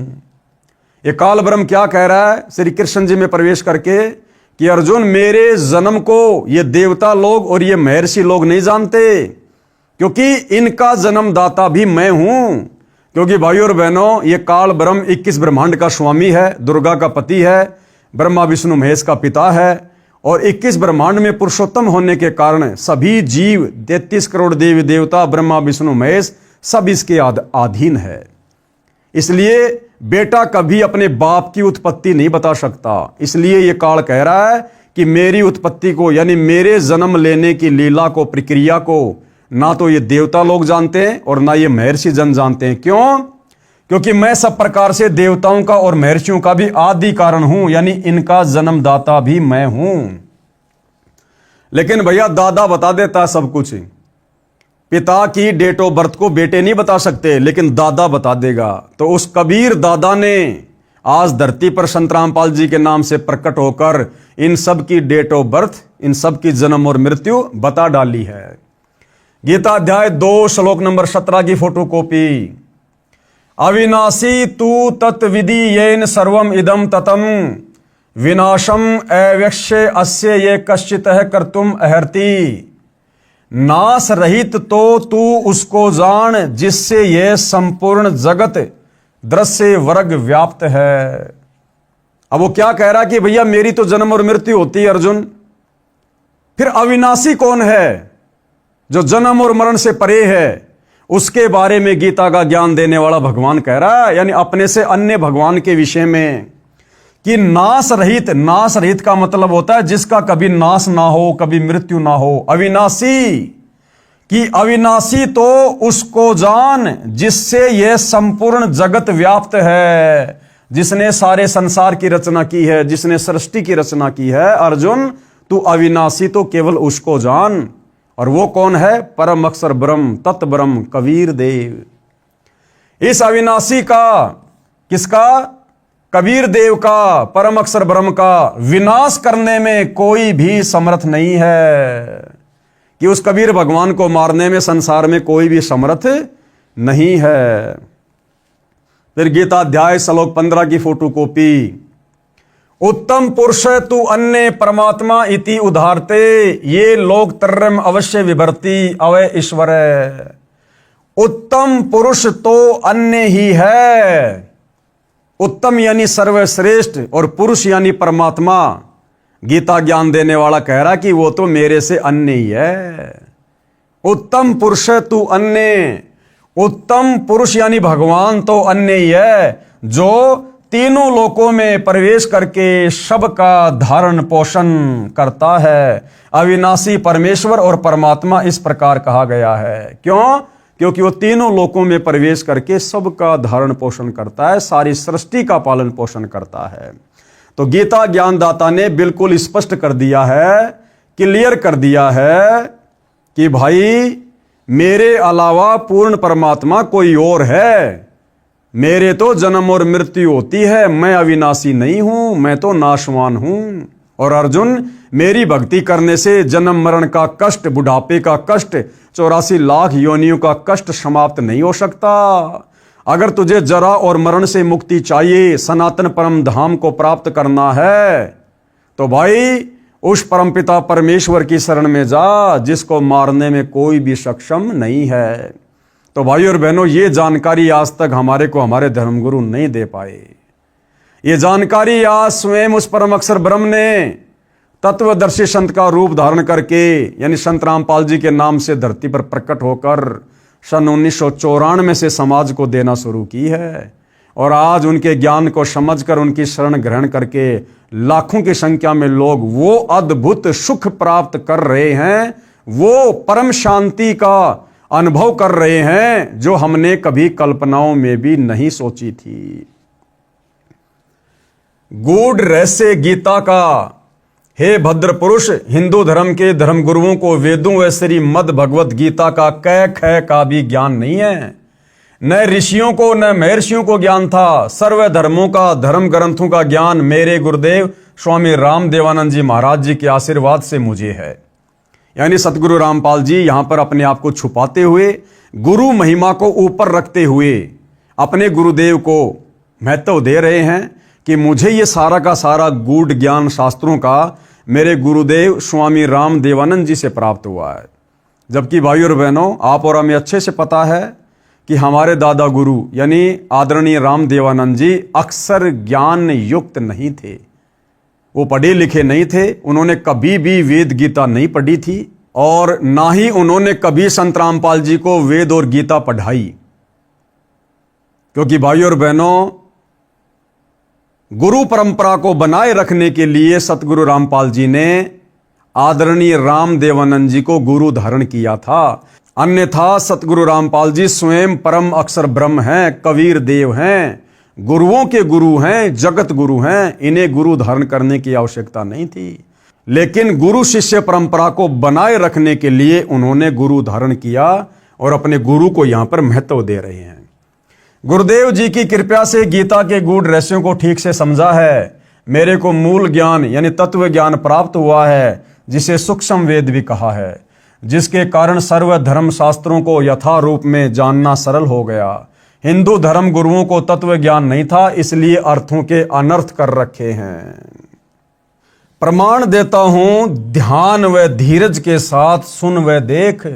ये काल ब्रह्म क्या कह रहा है श्री कृष्ण जी में प्रवेश करके कि अर्जुन, मेरे जन्म को ये देवता लोग और ये महर्षि लोग नहीं जानते, क्योंकि इनका जन्मदाता भी मैं हूं। क्योंकि भाइयों और बहनों, ये काल ब्रह्म 21 ब्रह्मांड का स्वामी है, दुर्गा का पति है, ब्रह्मा विष्णु महेश का पिता है, और 21 ब्रह्मांड में पुरुषोत्तम होने के कारण सभी जीव 33 करोड़ देवी देवता ब्रह्मा विष्णु महेश सब इसके अधीन है। इसलिए बेटा कभी अपने बाप की उत्पत्ति नहीं बता सकता। इसलिए यह काल कह रहा है कि मेरी उत्पत्ति को, यानी मेरे जन्म लेने की लीला को, प्रक्रिया को ना तो ये देवता लोग जानते हैं और ना ये महर्षि जन जानते हैं। क्यों? क्योंकि मैं सब प्रकार से देवताओं का और महर्षियों का भी आदि कारण हूं, यानी इनका जन्मदाता भी मैं हूं। लेकिन भैया दादा बता देता सब कुछ। पिता की डेट ऑफ बर्थ को बेटे नहीं बता सकते, लेकिन दादा बता देगा। तो उस कबीर दादा ने आज धरती पर संत रामपाल जी के नाम से प्रकट होकर इन सब की डेट ऑफ बर्थ, इन सब की जन्म और मृत्यु बता डाली है। गीता अध्याय 2 श्लोक नंबर 17 की फोटोकॉपी। अविनाशी तू तत्विधि येन सर्वम इदम ततम विनाशम अव्यक्ष्य अस्य ये कश्चितः कर्तुम अर्हति। नाश रहित तो तू उसको जान जिससे यह संपूर्ण जगत दृश्य वर्ग व्याप्त है। अब वो क्या कह रहा कि भैया मेरी तो जन्म और मृत्यु होती है अर्जुन, फिर अविनाशी कौन है जो जन्म और मरण से परे है? उसके बारे में गीता का ज्ञान देने वाला भगवान कह रहा है, यानी अपने से अन्य भगवान के विषय में, कि नाश रहित। नाश रहित का मतलब होता है जिसका कभी नाश ना हो, कभी मृत्यु ना हो। अविनाशी कि अविनाशी तो उसको जान जिससे यह संपूर्ण जगत व्याप्त है, जिसने सारे संसार की रचना की है, जिसने सृष्टि की रचना की है। अर्जुन, तू अविनाशी तो केवल उसको जान, और वो कौन है? परम अक्षर ब्रह्म, तत् ब्रह्म, कबीर देव। इस अविनाशी का, किसका? कबीर देव का, परम अक्षर ब्रह्म का विनाश करने में कोई भी समर्थ नहीं है, कि उस कबीर भगवान को मारने में संसार में कोई भी समर्थ नहीं है। फिर गीता अध्याय श्लोक 15 की फोटोकॉपी। उत्तम पुरुष तु अन्य परमात्मा इति उदाहरते ये लोग तरम अवश्य विभर्ति अवय ईश्वर। उत्तम पुरुष तो अन्य ही है। उत्तम यानी सर्वश्रेष्ठ और पुरुष यानी परमात्मा। गीता ज्ञान देने वाला कह रहा कि वो तो मेरे से अन्य ही है। उत्तम पुरुष तु अन्य, उत्तम पुरुष यानी भगवान तो अन्य ही है, जो तीनों लोकों में प्रवेश करके सबका धारण पोषण करता है। अविनाशी परमेश्वर और परमात्मा इस प्रकार कहा गया है। क्यों? क्योंकि वो तीनों लोकों में प्रवेश करके सबका धारण पोषण करता है, सारी सृष्टि का पालन पोषण करता है। तो गीता ज्ञानदाता ने बिल्कुल स्पष्ट कर दिया है, क्लियर कर दिया है कि भाई मेरे अलावा पूर्ण परमात्मा कोई और है। मेरे तो जन्म और मृत्यु होती है, मैं अविनाशी नहीं हूं, मैं तो नाशवान हूं। और अर्जुन, मेरी भक्ति करने से जन्म मरण का कष्ट, बुढ़ापे का कष्ट, 84 लाख योनियों का कष्ट समाप्त नहीं हो सकता। अगर तुझे जरा और मरण से मुक्ति चाहिए, सनातन परम धाम को प्राप्त करना है, तो भाई उस परमपिता परमेश्वर की शरण में जा जिसको मारने में कोई भी सक्षम नहीं है। तो भाई और बहनों, ये जानकारी आज तक हमारे को हमारे धर्मगुरु नहीं दे पाए। ये जानकारी आज स्वयं उस परम अक्षर ब्रह्म ने तत्वदर्शी संत का रूप धारण करके, यानी संत रामपाल जी के नाम से धरती पर प्रकट होकर सन 1994 से समाज को देना शुरू की है। और आज उनके ज्ञान को समझकर उनकी शरण ग्रहण करके लाखों की संख्या में लोग वो अद्भुत सुख प्राप्त कर रहे हैं, वो परम शांति का अनुभव कर रहे हैं जो हमने कभी कल्पनाओं में भी नहीं सोची थी। गूढ़ रहस्य गीता का, हे भद्र पुरुष, हिंदू धर्म के धर्मगुरुओं को वेदों व श्रीमद् भगवत गीता का कै ख का भी ज्ञान नहीं है। न ऋषियों को न महर्षियों को ज्ञान था। सर्व धर्मों का, धर्म ग्रंथों का ज्ञान मेरे गुरुदेव स्वामी रामदेवानंद जी महाराज जी के आशीर्वाद से मुझे है। यानी सतगुरु रामपाल जी यहां पर अपने आप को छुपाते हुए, गुरु महिमा को ऊपर रखते हुए अपने गुरुदेव को महत्व दे रहे हैं कि मुझे ये सारा का सारा गूढ़ ज्ञान शास्त्रों का मेरे गुरुदेव स्वामी रामदेवानंद जी से प्राप्त हुआ है। जबकि भाई और बहनों, आप और हमें अच्छे से पता है कि हमारे दादा गुरु यानी आदरणीय रामदेवानंद जी अक्सर ज्ञान युक्त नहीं थे। वो पढ़े लिखे नहीं थे। उन्होंने कभी भी वेद गीता नहीं पढ़ी थी और ना ही उन्होंने कभी संत रामपाल जी को वेद और गीता पढ़ाई। क्योंकि भाई और बहनों, गुरु परंपरा को बनाए रखने के लिए सतगुरु रामपाल जी ने आदरणीय रामदेवानंद जी को गुरु धारण किया था। अन्यथा सतगुरु रामपाल जी स्वयं परम अक्षर ब्रह्म हैं, कबीर देव हैं, गुरुओं के गुरु हैं, जगत गुरु हैं। इन्हें गुरु धारण करने की आवश्यकता नहीं थी। लेकिन गुरु शिष्य परंपरा को बनाए रखने के लिए उन्होंने गुरु धारण किया और अपने गुरु को यहां पर महत्व दे रहे हैं। गुरुदेव जी की कृपा से गीता के गूढ़ रहस्यों को ठीक से समझा है। मेरे को मूल ज्ञान यानी तत्व ज्ञान प्राप्त हुआ है, जिसे सूक्ष्म वेद भी कहा है, जिसके कारण सर्व धर्म शास्त्रों को यथारूप में जानना सरल हो गया। हिंदू धर्म गुरुओं को तत्व ज्ञान नहीं था, इसलिए अर्थों के अनर्थ कर रखे हैं। प्रमाण देता हूं, ध्यान व धीरज के साथ सुन व देख।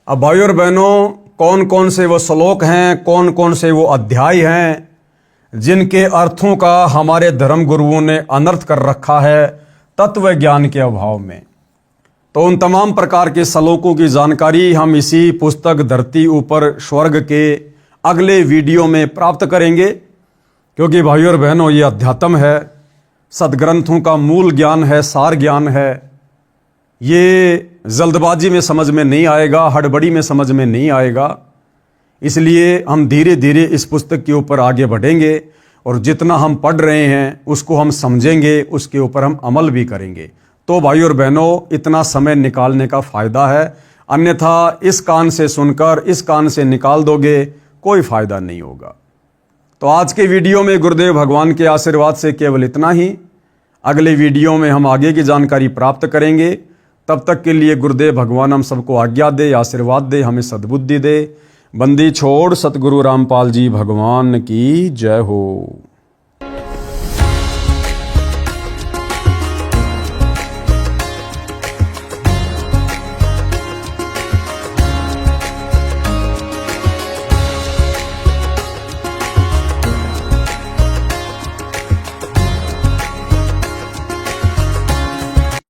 अब भाई और बहनों, कौन कौन से वो श्लोक हैं, कौन कौन से वो अध्याय हैं जिनके अर्थों का हमारे धर्म गुरुओं ने अनर्थ कर रखा है तत्व ज्ञान के अभाव में। तो उन तमाम प्रकार के श्लोकों की जानकारी हम इसी पुस्तक धरती ऊपर स्वर्ग के अगले वीडियो में प्राप्त करेंगे। क्योंकि भाइयों और बहनों, ये अध्यात्म है, सदग्रंथों का मूल ज्ञान है, सार ज्ञान है। ये जल्दबाजी में समझ में नहीं आएगा, हड़बड़ी में समझ में नहीं आएगा। इसलिए हम धीरे धीरे इस पुस्तक के ऊपर आगे बढ़ेंगे और जितना हम पढ़ रहे हैं उसको हम समझेंगे, उसके ऊपर हम अमल भी करेंगे। तो भाई और बहनों, इतना समय निकालने का फायदा है, अन्यथा इस कान से सुनकर इस कान से निकाल दोगे, कोई फायदा नहीं होगा। तो आज के वीडियो में गुरुदेव भगवान के आशीर्वाद से केवल इतना ही। अगले वीडियो में हम आगे की जानकारी प्राप्त करेंगे। तब तक के लिए गुरुदेव भगवान हम सबको आज्ञा दे, आशीर्वाद दे, हमें सद्बुद्धि दे। बंदी छोड़ सतगुरु रामपाल जी भगवान की जय हो।